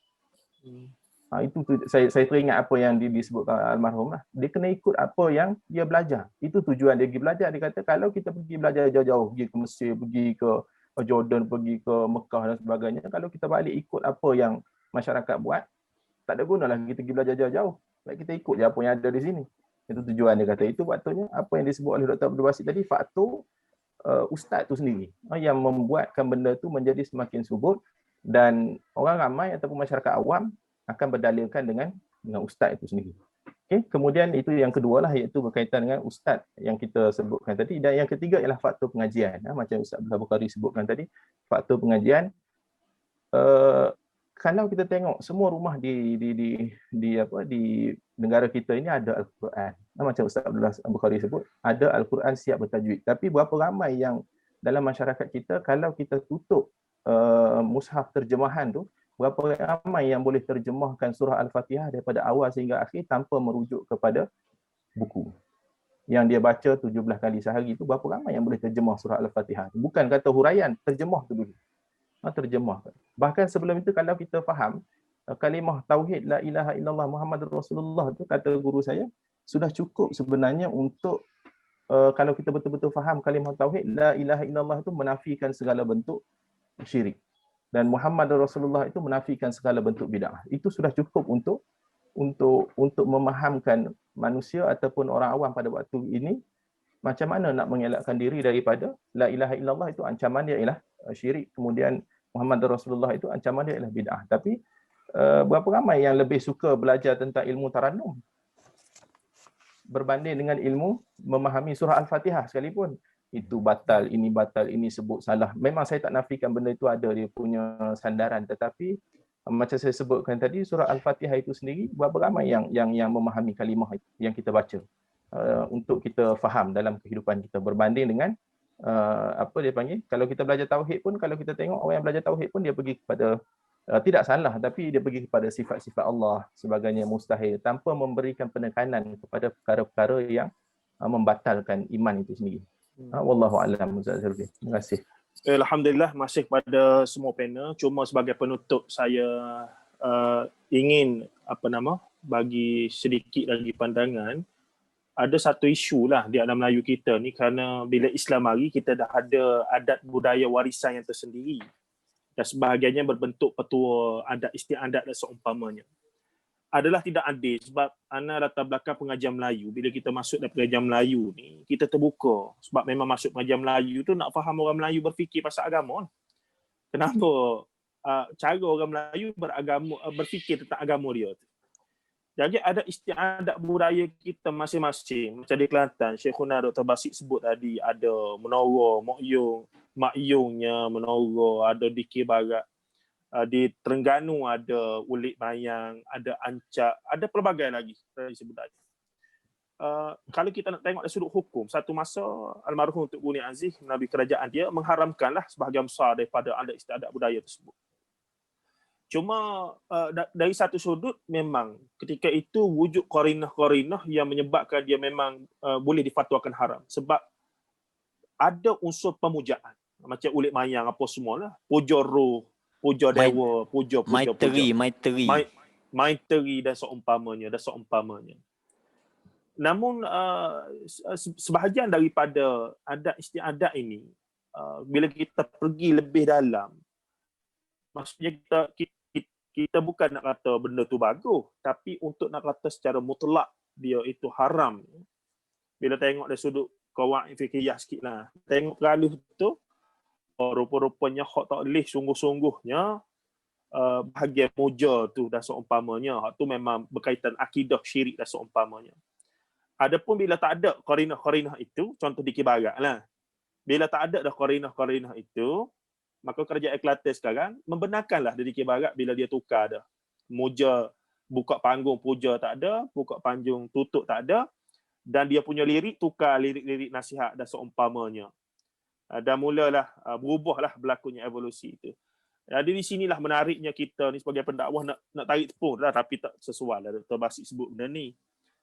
Itu saya teringat apa yang disebutkan almarhum lah. Dia kena ikut apa yang dia belajar. Itu tujuan dia pergi belajar. Dia kata kalau kita pergi belajar jauh-jauh, pergi ke Mesir, pergi ke Jordan, pergi ke Mekah dan sebagainya, kalau kita balik ikut apa yang masyarakat buat, tak ada gunalah kita pergi belajar jauh-jauh. Baik kita ikut je apa yang ada di sini. Itu tujuan dia kata. Itu faktornya apa yang disebut oleh Dr. Abdul Basit tadi, faktor ustaz tu sendiri yang membuatkan benda tu menjadi semakin subur, dan orang ramai ataupun masyarakat awam akan berdalilkan dengan ustaz itu sendiri. Okay. Kemudian itu yang kedua lah, iaitu berkaitan dengan ustaz yang kita sebutkan tadi. Dan yang ketiga ialah faktor pengajian. Macam Ustaz Abdul Bukhari sebutkan tadi, faktor pengajian. Kalau kita tengok semua rumah di negara kita ini ada Al-Quran. Macam Ustaz Abdul Bukhari sebut, ada Al-Quran siap bertajwid. Tapi berapa ramai yang dalam masyarakat kita, kalau kita tutup mushaf terjemahan tu, berapa ramai yang boleh terjemahkan surah Al-Fatihah daripada awal sehingga akhir tanpa merujuk kepada buku yang dia baca 17 kali sehari itu. Berapa ramai yang boleh terjemah surah Al-Fatihah? Bukan kata huraian, terjemah tu dulu. Terjemah. Bahkan sebelum itu, kalau kita faham kalimah tauhid la ilaha illallah Muhammadur Rasulullah tu, kata guru saya, sudah cukup sebenarnya untuk kalau kita betul-betul faham kalimah tauhid la ilaha illallah itu menafikan segala bentuk syirik, dan Muhammadur Rasulullah itu menafikan segala bentuk bid'ah. Itu sudah cukup untuk memahamkan manusia ataupun orang awam pada waktu ini macam mana nak mengelakkan diri daripada la ilaha illallah itu ancaman dia ialah syirik, kemudian Muhammadur Rasulullah itu ancaman dia ialah bid'ah. Tapi berapa ramai yang lebih suka belajar tentang ilmu tarannum berbanding dengan ilmu memahami surah Al-Fatihah sekalipun. Itu batal, ini sebut salah. Memang saya tak nafikan benda itu ada dia punya sandaran, tetapi macam saya sebutkan tadi, surah Al-Fatihah itu sendiri, berapa ramai yang memahami kalimah yang kita baca untuk kita faham dalam kehidupan kita, berbanding dengan apa dia panggil, kalau kita belajar tauhid pun, kalau kita tengok orang yang belajar tauhid pun dia pergi kepada tidak salah, tapi dia pergi kepada sifat-sifat Allah sebagainya mustahil, tanpa memberikan penekanan kepada perkara-perkara yang membatalkan iman itu sendiri. Wallahu a'lam. Terima kasih. Alhamdulillah, masih kepada semua panel. Cuma sebagai penutup, saya ingin bagi sedikit lagi pandangan. Ada satu isu lah di alam Melayu kita ni, kerana bila Islam mari, kita dah ada adat budaya warisan yang tersendiri, dan sebahagiannya berbentuk petua, adat istiadat dan seumpamanya. Adalah tidak adil, sebab ana latar belakang pengajian Melayu. Bila kita masuk dalam pengajian Melayu ni, kita terbuka. Sebab memang masuk pengajian Melayu tu nak faham orang Melayu berfikir pasal agama. Kenapa cara orang Melayu berfikir tentang agama dia tu. Jadi ada istiadat budaya kita masing-masing. Macam di Kelantan, Syekhuna Dr. Basit sebut tadi, ada menara, makyungnya menara, ada dikir barat. Di Terengganu ada ulik mayang, ada ancak, ada pelbagai lagi tradisi budaya. Kalau kita nak tengok dari sudut hukum, satu masa almarhum Tok Guru Aziz melalui kerajaan dia mengharamkanlah sebahagian besar daripada adat istiadat budaya tersebut. Cuma dari satu sudut memang ketika itu wujud qarinah-qarinah yang menyebabkan dia memang boleh difatwakan haram, sebab ada unsur pemujaan macam ulik mayang apa semualah, puja roh, puja dewa, puja maiteri dan seumpamanya. Namun sebahagian daripada adat istiadat ini, bila kita pergi lebih dalam, maksudnya kita bukan nak kata benda tu bagus, tapi untuk nak kata secara mutlak dia itu haram. Bila tengok dari sudut qawaid fiqhiyah sikitlah, tengok peralus tu, rupa-rupanya hak tak boleh sungguh-sungguhnya bahagian muja tu dan seumpamanya, hak tu memang berkaitan akidah syirik dan seumpamanya. Adapun bila tak ada qarinah-qarinah itu, contoh di Kibarat lah, bila tak ada dah qarinah-qarinah itu, maka kerajaan Kelantan sekarang membenarkanlah di Kibarat bila dia tukar dah muja buka panggung puja tak ada, buka panggung tutup tak ada, dan dia punya lirik tukar lirik-lirik nasihat dan seumpamanya. Dan mulalah berubahlah berlakunya evolusi itu. Jadi di sinilah menariknya kita ni sebagai pendakwah nak tarik tepung lah, tapi tak sesuai lah Dr. Basit sebut benda ni.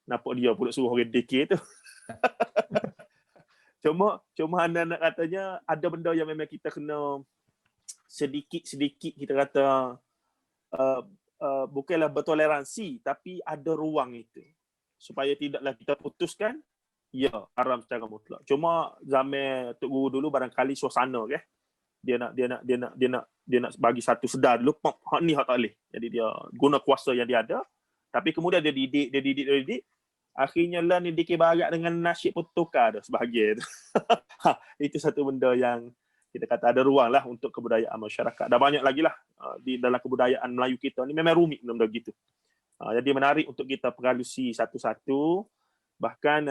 Nampak dia pula suruh orang dekir tu. Cuma anda nak katanya ada benda yang memang kita kena sedikit-sedikit kita kata bukanlah bertoleransi, tapi ada ruang itu supaya tidaklah kita putuskan ya haram secara mutlak. Cuma zaman Tok Guru dulu barangkali suasana ke dia nak bagi satu sedar dulu, hak ni hak tak boleh. Jadi dia guna kuasa yang dia ada, tapi kemudian dia didik. Akhirnya lah ni dikir barat dengan nasyid pun tukar dah sebahagian. Itu satu benda yang kita kata ada ruang lah untuk kebudayaan masyarakat. Dah banyak lagi lah di dalam kebudayaan Melayu kita ni memang rumit benda-benda gitu. Jadi menarik untuk kita pengalusi satu-satu. Bahkan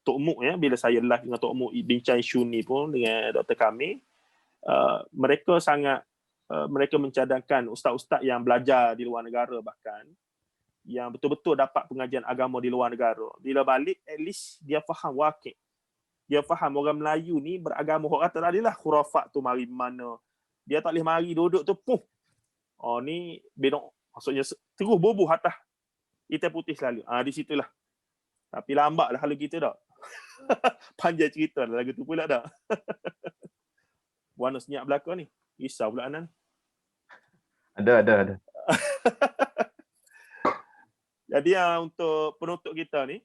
Tok Muk bila saya live dengan Tok Muk bincang isu ni pun dengan Dr. Kamil, mereka mencadangkan ustaz-ustaz yang belajar di luar negara, bahkan yang betul-betul dapat pengajian agama di luar negara. Bila balik, at least dia faham wakil. Dia faham orang Melayu ni beragama. Orang kata tadi lah khurafat tu mari mana. Dia tak boleh mari duduk tu, puh. Oh ni benok. Maksudnya terus boboh atas hitam putih selalu. Di situlah. Tapi lambat lah kalau kita dah. Panjang cerita lah lagu tu pula dah. Warna senyap belakang ni. Risau pula Anan. Ada. Jadi untuk penutup kita ni,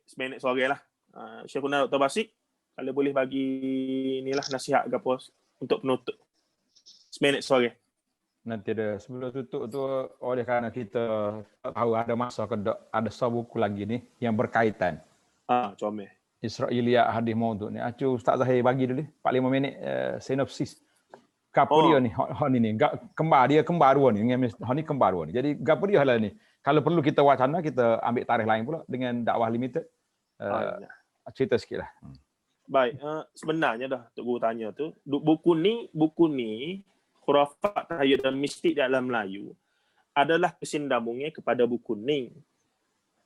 seminit sore lah. Syekhuna Dr. Basit, kalau boleh bagi inilah nasihat ke apa untuk penutup. Seminit sore. Nanti ada sebelum tutup tu, oleh kerana kita tahu ada masa ada sebuah buku lagi ni yang berkaitan. Comel. Israiliyat hadis maudhu ni. Acu Ustaz Zahir bagi dulu 4-5 minit sinopsis. Gapo dia ni? Hak ni kembar dua ni. Hak ni kembar dua ni. Jadi gapo dia hal ni? Kalau perlu kita wacana, kita ambil tarikh lain pula dengan dakwah limited. Cerita sikitlah. Baik, sebenarnya dah Tok Guru tanya tu, buku ni khurafat tahayul dan mistik dalam Melayu adalah kesindambungnya kepada buku ni.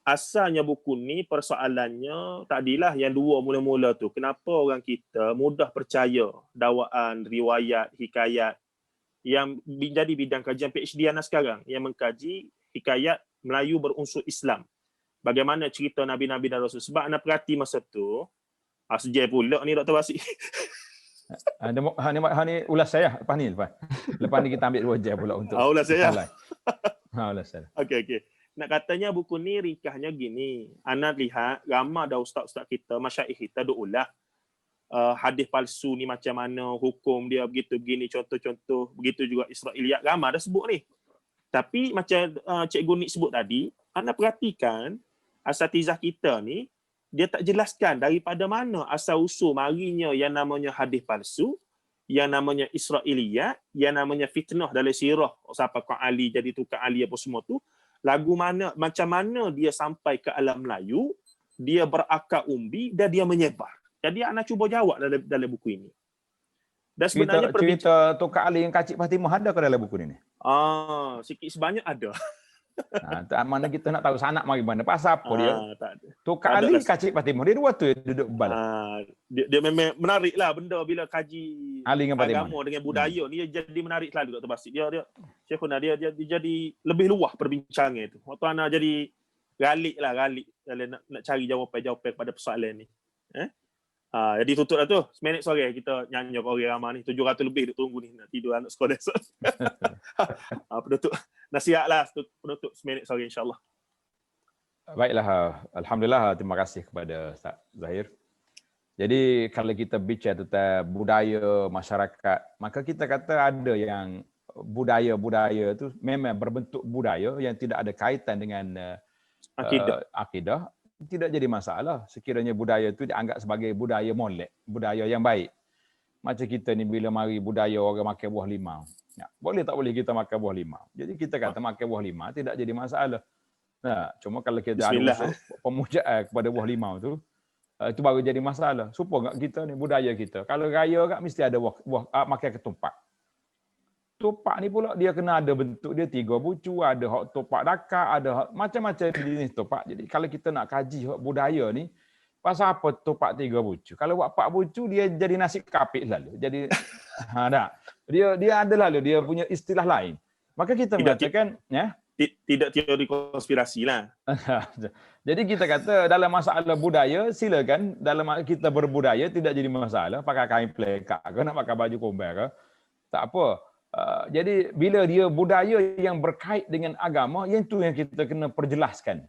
Asalnya buku ni persoalannya tadilah yang dua mula-mula tu. Kenapa orang kita mudah percaya dakwaan, riwayat, hikayat yang menjadi bidang kajian PhD Anas sekarang yang mengkaji hikayat Melayu berunsur Islam. Bagaimana cerita Nabi-Nabi dan Rasul. Sebab anda perhati masa tu, sejai pula ni Dr. Basit. Ni ulas saya lepas ni. Lepas ni kita ambil 2 jam pula untuk ulas saya. Ulas saya. Okey. Nak katanya buku ni ringkasnya gini. Ana lihat ramai dah ustaz-ustaz kita, masyaikh kita duk ulah hadis palsu ni macam mana, hukum dia begitu begini, contoh-contoh, begitu juga Israiliyat ramai dah sebut ni. Tapi macam Cikgu Nik sebut tadi, ana perhatikan asatizah kita ni dia tak jelaskan daripada mana asal usul marinya yang namanya hadis palsu, yang namanya Israiliyat, yang namanya fitnah dalam sirah, siapa kau Ali jadi tukar Ali apa semua tu. Lagu mana, macam mana dia sampai ke alam Melayu, dia berakar umbi dan dia menyebar. Jadi anak cuba jawab dalam buku ini. Dan sebenarnya cerita Tukar Ali yang Kacik Fatimah ada ke dalam buku ini? Sikit sebanyak ada. Mana kita nak tahu sanak mari mana, pasal apa dia? Tak ada. Tukar Ali Kacik Fatimah, dia dua tu duduk balik. Dia memang menarik lah benda bila kaji Ali dengan agama dengan budaya ni, dia jadi menarik selalu Dr. Basit. Dia Syekhuna dia jadi lebih luas perbincangan itu. Waktu ana jadi galik dalam nak cari jawapan pada persoalan ni. Jadi tutup dah tu. Seminit sore kita nyanyi ke orang ramai ni. 700 lebih duk tunggu ni nak tidur anak sekolah esok. Penutup nasihatlah penutup seminit sore insya-Allah. Baiklah, alhamdulillah, terima kasih kepada Ustaz Zahir. Jadi kalau kita bicara tentang budaya masyarakat, maka kita kata ada yang budaya-budaya itu memang berbentuk budaya yang tidak ada kaitan dengan akidah, tidak jadi masalah sekiranya budaya itu dianggap sebagai budaya molek, budaya yang baik. Macam kita ni bila mari budaya orang makan buah limau. Boleh tak boleh kita makan buah limau? Jadi kita kata makan buah limau tidak jadi masalah. Cuma kalau kita ada pemujaan kepada buah limau tu, itu baru jadi masalah. Supaya kita ni budaya kita. Kalau raya kat mesti ada buah makan ketumpat. topak ni pula dia kena ada bentuk dia 3 bucu, ada hak topak dakar, ada hak macam-macam jenis topak. Jadi kalau kita nak kaji hak budaya ni, pasal apa topak 3 bucu? Kalau buat 4 bucu dia jadi nasi kapit lalu. Jadi tak. Dia ada lalu dia punya istilah lain. Maka kita mengatakan ya tidak teori konspirasi lah. Jadi kita kata dalam masalah budaya silakan, dalam kita berbudaya tidak jadi masalah, pakai kain pelekak ke nak pakai baju komber ke tak apa. Jadi bila dia budaya yang berkait dengan agama, yang itu yang kita kena perjelaskan.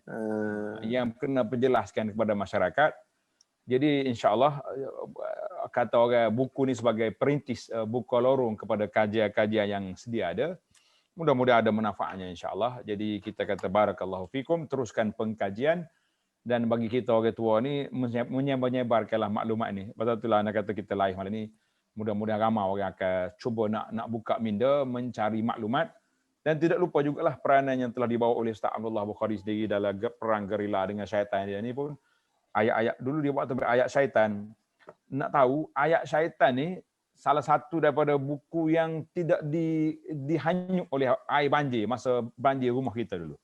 Yang kena perjelaskan kepada masyarakat. Jadi insya-Allah kata orang buku ni sebagai perintis buka lorong kepada kajian-kajian yang sedia ada. Mudah-mudahan ada manfaatnya insya-Allah. Jadi kita kata barakallahu fikum, teruskan pengkajian dan bagi kita orang tua ni menyebarkanlah maklumat ni. Betul lah anak kata kita live malam ni. Mudah-mudahan ramai orang akan cuba nak buka minda, mencari maklumat dan tidak lupa jugalah peranan yang telah dibawa oleh Ustaz Abdullah Bukhari sendiri dalam perang gerila dengan syaitan dia ni pun. Ayat-ayat dulu dia buat ayat syaitan. Nak tahu ayat syaitan ni salah satu daripada buku yang tidak dihanyut oleh air banjir masa banjir rumah kita dulu.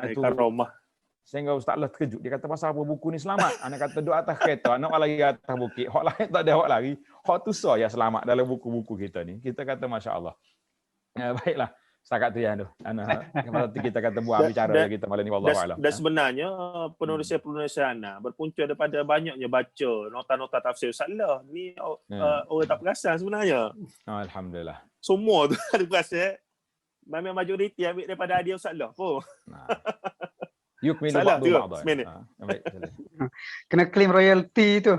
Itu rumah. Sehingga Ustaz lah terkejut. Dia kata pasal apa buku ni selamat? Anak kata duduk atas kereta, anak lari atas bukit. Hak lain tak ada hak lari. Hak tu ya selamat dalam buku-buku kita ni. Kita kata Masya Allah. Baiklah. Setakat tu ya tu. Nanti kita kata buat bicara kita malam ni wallahu a'lam. Dan sebenarnya penulis-penulis sana berpunca daripada banyaknya baca nota-nota tafsir Ustaz lah. Ni orang tak perasan sebenarnya. Alhamdulillah. Semua tu ada perasan. Memang majoriti ambil daripada hadiah Ustaz lah pun. Yukmilu ba'du ba'da. Baik. Kena claim royalty tu.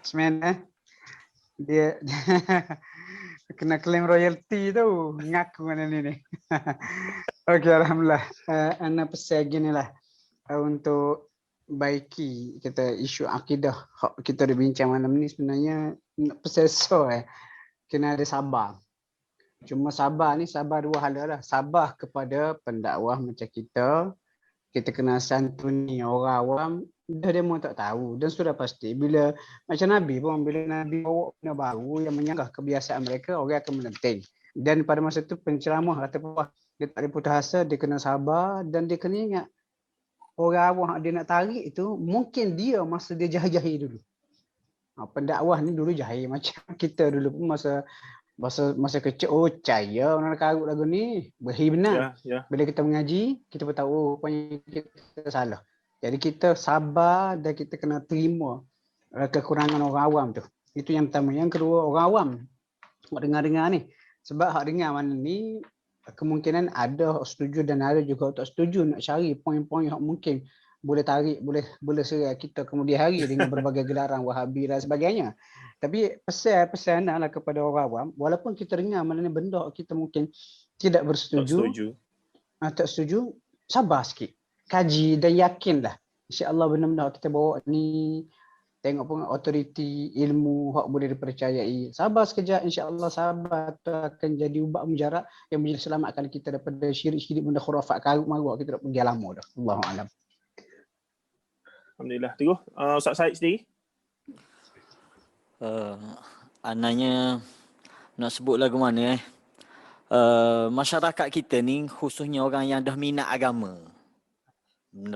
Semen dia kena claim royalty tu, ngaku mana ni. Okey, alhamdulillah. Ana pesan gini lah untuk baiki kita isu akidah hak kita ada bincang malam ni sebenarnya nak pesan kena ada sabar. Cuma sabar ni sabar dua hal lah. Sabar kepada pendakwah macam kita kena santuni orang awam, dah dia mau tak tahu dan sudah pasti bila macam Nabi pun bila Nabi bawa benda baru yang menyanggah kebiasaan mereka, orang akan menenteng. Dan pada masa tu penceramah kata apa, dia tak ada putus asa, dia kena sabar dan dia kena ingat orang awam dia nak tarik itu mungkin dia masa dia jahil-jahil dulu. Pendakwah ni dulu jahil macam kita dulu pun masa kecil, caya orang nak karut lagu ni berhi benar. Bila kita mengaji, kita pun tahu rupanya kita salah. Jadi kita sabar dan kita kena terima kekurangan orang awam tu. Itu yang pertama. Yang kedua, orang awam hak dengar-dengar ni. Sebab hak dengar mana ni kemungkinan ada setuju dan ada juga tak setuju, nak cari poin-poin hak mungkin boleh tarik, boleh serai kita kemudian hari dengan berbagai gelaran Wahabi dan sebagainya. Tapi pesan lah kepada orang awam, walaupun kita dengar mana ni benda kita mungkin tidak bersetuju, tak setuju, sabar sikit. Kaji dan yakinlah. InsyaAllah benda-benda kita bawa ni, tengok pun otoriti ilmu hak boleh dipercayai. Sabar sekejap, insyaAllah sabar tu akan jadi ubat mujarab yang boleh selamatkan kita daripada syirik-syirik benda khurafat karut maruk kita dah pergi lama dah. Allahu'alam. Alhamdulillah. Teguh, Ustaz Said sendiri? Anaknya nak sebut lagu mana masyarakat kita ni khususnya orang yang dah minat agama.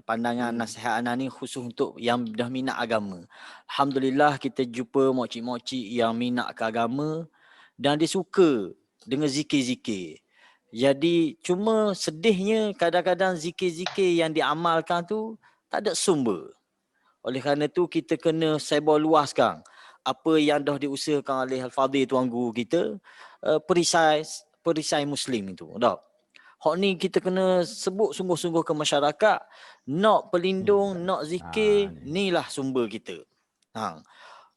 Pandangan nasihat anak ni khusus untuk yang dah minat agama. Alhamdulillah kita jumpa mokcik-mokcik yang minat ke agama dan dia suka dengan zikir-zikir. Jadi cuma sedihnya kadang-kadang zikir-zikir yang diamalkan tu tak ada sumber. Oleh kerana tu kita kena sebar luaskan apa yang dah diusahakan oleh Al-Fadhil Tuan Guru kita, perisai Muslim itu. Tak? Hak ni kita kena sebut sungguh-sungguh ke masyarakat, nak pelindung, nak zikir, inilah sumber kita.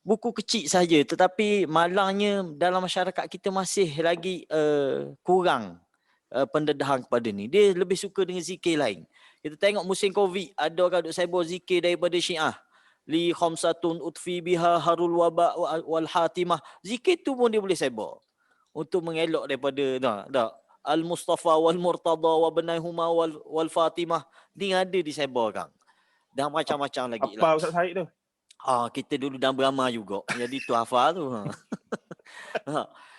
Buku kecil saja tetapi malangnya dalam masyarakat kita masih lagi kurang pendedahan kepada ni. Dia lebih suka dengan zikir lain. Kita tengok musim Covid, ada orang duk sebar zikir daripada Syiah. Li khamsatun utfi biha harul waba wal hatimah. Zikir tu pun dia boleh sebar untuk mengelak daripada tak. Al-Mustafa wal Murtada wa banaihuma wal Fatimah ni ada disebarkan. Dan macam-macam lagi lah. Apa Ustaz Said tu? Kita dulu dalam beramal juga. Jadi tu hafal tu.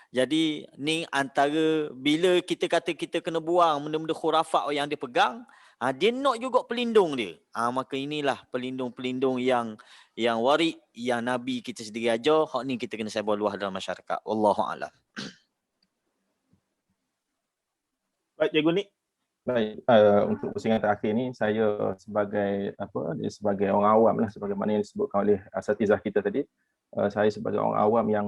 Jadi ni antara bila kita kata kita kena buang benda-benda khurafat yang dia pegang, dia nak juga pelindung dia. Maka inilah pelindung-pelindung yang warid yang Nabi kita sendiri ajar. Hak ni kita kena sebar luah dalam masyarakat. Wallahu a'lam. Baik, Cikgu Nik. Baik, untuk pusingan terakhir ni saya sebagai orang awam lah, sebagaimana yang disebutkan oleh asatizah kita tadi, saya sebagai orang awam yang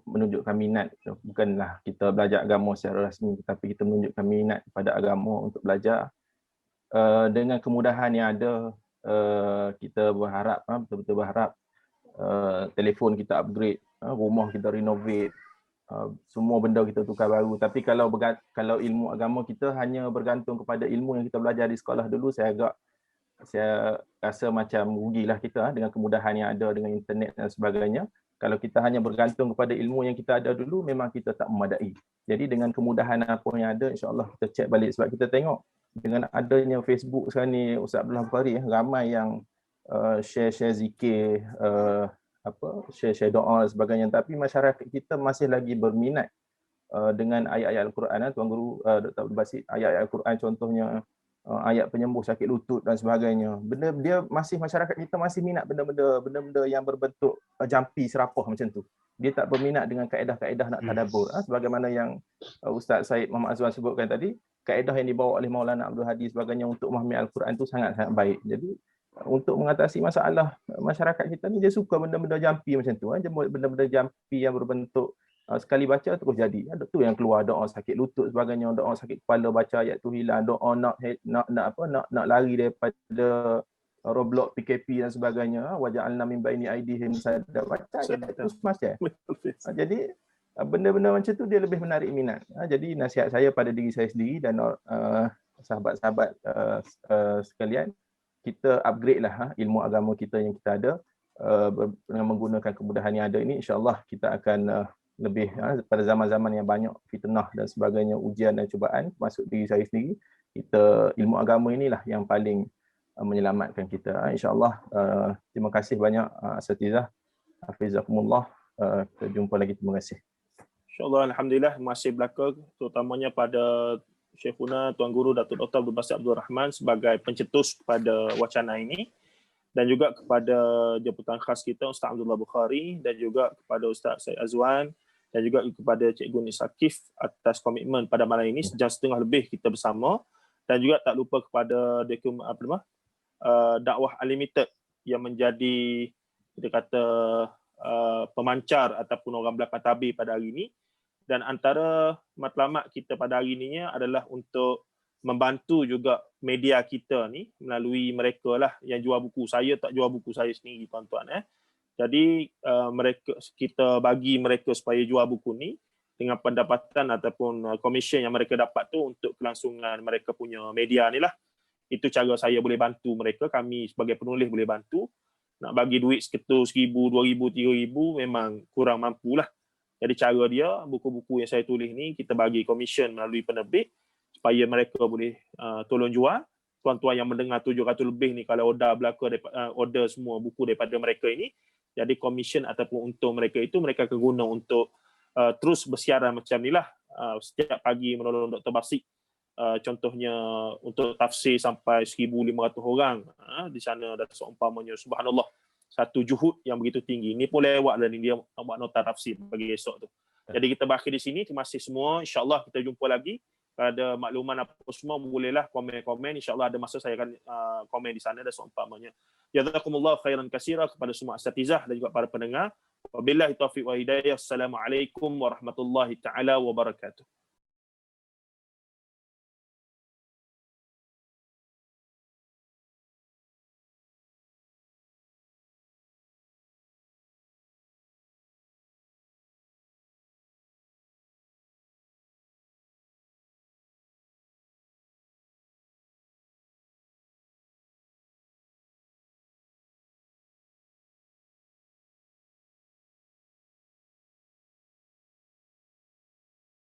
menunjukkan minat, bukanlah kita belajar agama secara rasmi, tetapi kita menunjukkan minat pada agama untuk belajar. Dengan kemudahan yang ada, kita berharap, betul-betul berharap telefon kita upgrade, rumah kita renovate, semua benda kita tukar baru. Tapi kalau ilmu agama kita hanya bergantung kepada ilmu yang kita belajar di sekolah dulu, saya rasa macam rugilah kita dengan kemudahan yang ada dengan internet dan sebagainya. Kalau kita hanya bergantung kepada ilmu yang kita ada dulu, memang kita tak memadai. Jadi dengan kemudahan apa yang ada, insya-Allah kita cek balik, sebab kita tengok dengan adanya Facebook sekarang ni, Ustaz Abdullah Bukhari, ramai yang share zikir, share doa dan sebagainya, tapi masyarakat kita masih lagi berminat dengan ayat-ayat Al-Quran. Tuan Guru Dr. Abdul Basit, ayat-ayat Al-Quran contohnya ayat penyembuh sakit lutut dan sebagainya. Masyarakat kita masih minat benda-benda yang berbentuk jampi serapah macam tu. Dia tak berminat dengan kaedah-kaedah nak tadabbur. Sebagaimana yang Ustaz Syed Muhammad Azwan sebutkan tadi, kaedah yang dibawa oleh Maulana Abdul Hadi sebagainya untuk memahami Al-Quran tu sangat-sangat baik. Jadi untuk mengatasi masalah masyarakat kita ni, dia suka benda-benda jampi macam tu. Benda-benda jampi yang berbentuk sekali baca terus jadi. Ada tu yang keluar doa sakit lutut sebagainya, doa sakit kepala baca ayat tu hilang, doa nak lari daripada roadblock PKP dan sebagainya, waja'alna min baini aidihim sadda, baca ayat tu semasa. Jadi benda-benda macam tu dia lebih menarik minat. Jadi nasihat saya pada diri saya sendiri dan sahabat-sahabat sekalian, kita upgrade lah ilmu agama kita yang kita ada dengan menggunakan kemudahan yang ada ini. InsyaAllah kita akan lebih pada zaman-zaman yang banyak fitnah dan sebagainya, ujian dan cubaan, masuk diri saya sendiri, ilmu agama inilah yang paling menyelamatkan kita. InsyaAllah. Terima kasih banyak Asatizah. Hafizakumullah. Kita jumpa lagi. Terima kasih. InsyaAllah, Alhamdulillah, masih belaka terutamanya pada Syekhuna Tuan Guru Datuk Dr. Abdul Basit Abdul Rahman sebagai pencetus kepada wacana ini, dan juga kepada jemputan khas kita Ustaz Abdullah Bukhari, dan juga kepada Ustaz Syed Azwan, dan juga kepada Cikgu Nik Sakif atas komitmen pada malam ini. Sejam setengah lebih kita bersama, dan juga tak lupa kepada Dakwah Unlimited yang menjadi, kita kata, pemancar ataupun orang belakang tabir pada hari ini. Dan antara matlamat kita pada hari ini adalah untuk membantu juga media kita ni melalui mereka lah yang jual buku. Saya tak jual buku saya sendiri, tuan-tuan. Jadi kita bagi mereka supaya jual buku ni dengan pendapatan ataupun komisen yang mereka dapat tu untuk kelangsungan mereka punya media ni lah. Itu cara saya boleh bantu mereka. Kami sebagai penulis boleh bantu. Nak bagi duit seketul 1,000, 2,000, 3,000 memang kurang mampu lah. Jadi cara dia, buku-buku yang saya tulis ni kita bagi komisen melalui penerbit supaya mereka boleh tolong jual. Tuan-tuan yang mendengar 700 lebih ni, kalau order order semua buku daripada mereka ini, jadi komisen ataupun untung mereka itu mereka akan guna untuk terus bersiaran macam ni lah. Setiap pagi menolong Dr. Basit. Contohnya untuk tafsir sampai 1,500 orang di sana, dan seumpamanya, subhanallah, satu juhud yang begitu tinggi. Ini pun lewat dah ni, dia buat nota tafsir bagi esok tu. Jadi kita berakhir di sini. Terima kasih semua. InsyaAllah kita jumpa lagi. Kalau ada makluman apa semua, bolehlah komen-komen. InsyaAllah ada masa saya akan komen di sana dan seumpamanya. Jazakumullah khairan katsira kepada semua asatizah dan juga para pendengar. Wabillahi taufiq wa hidayah. Assalamualaikum warahmatullahi taala wabarakatuh.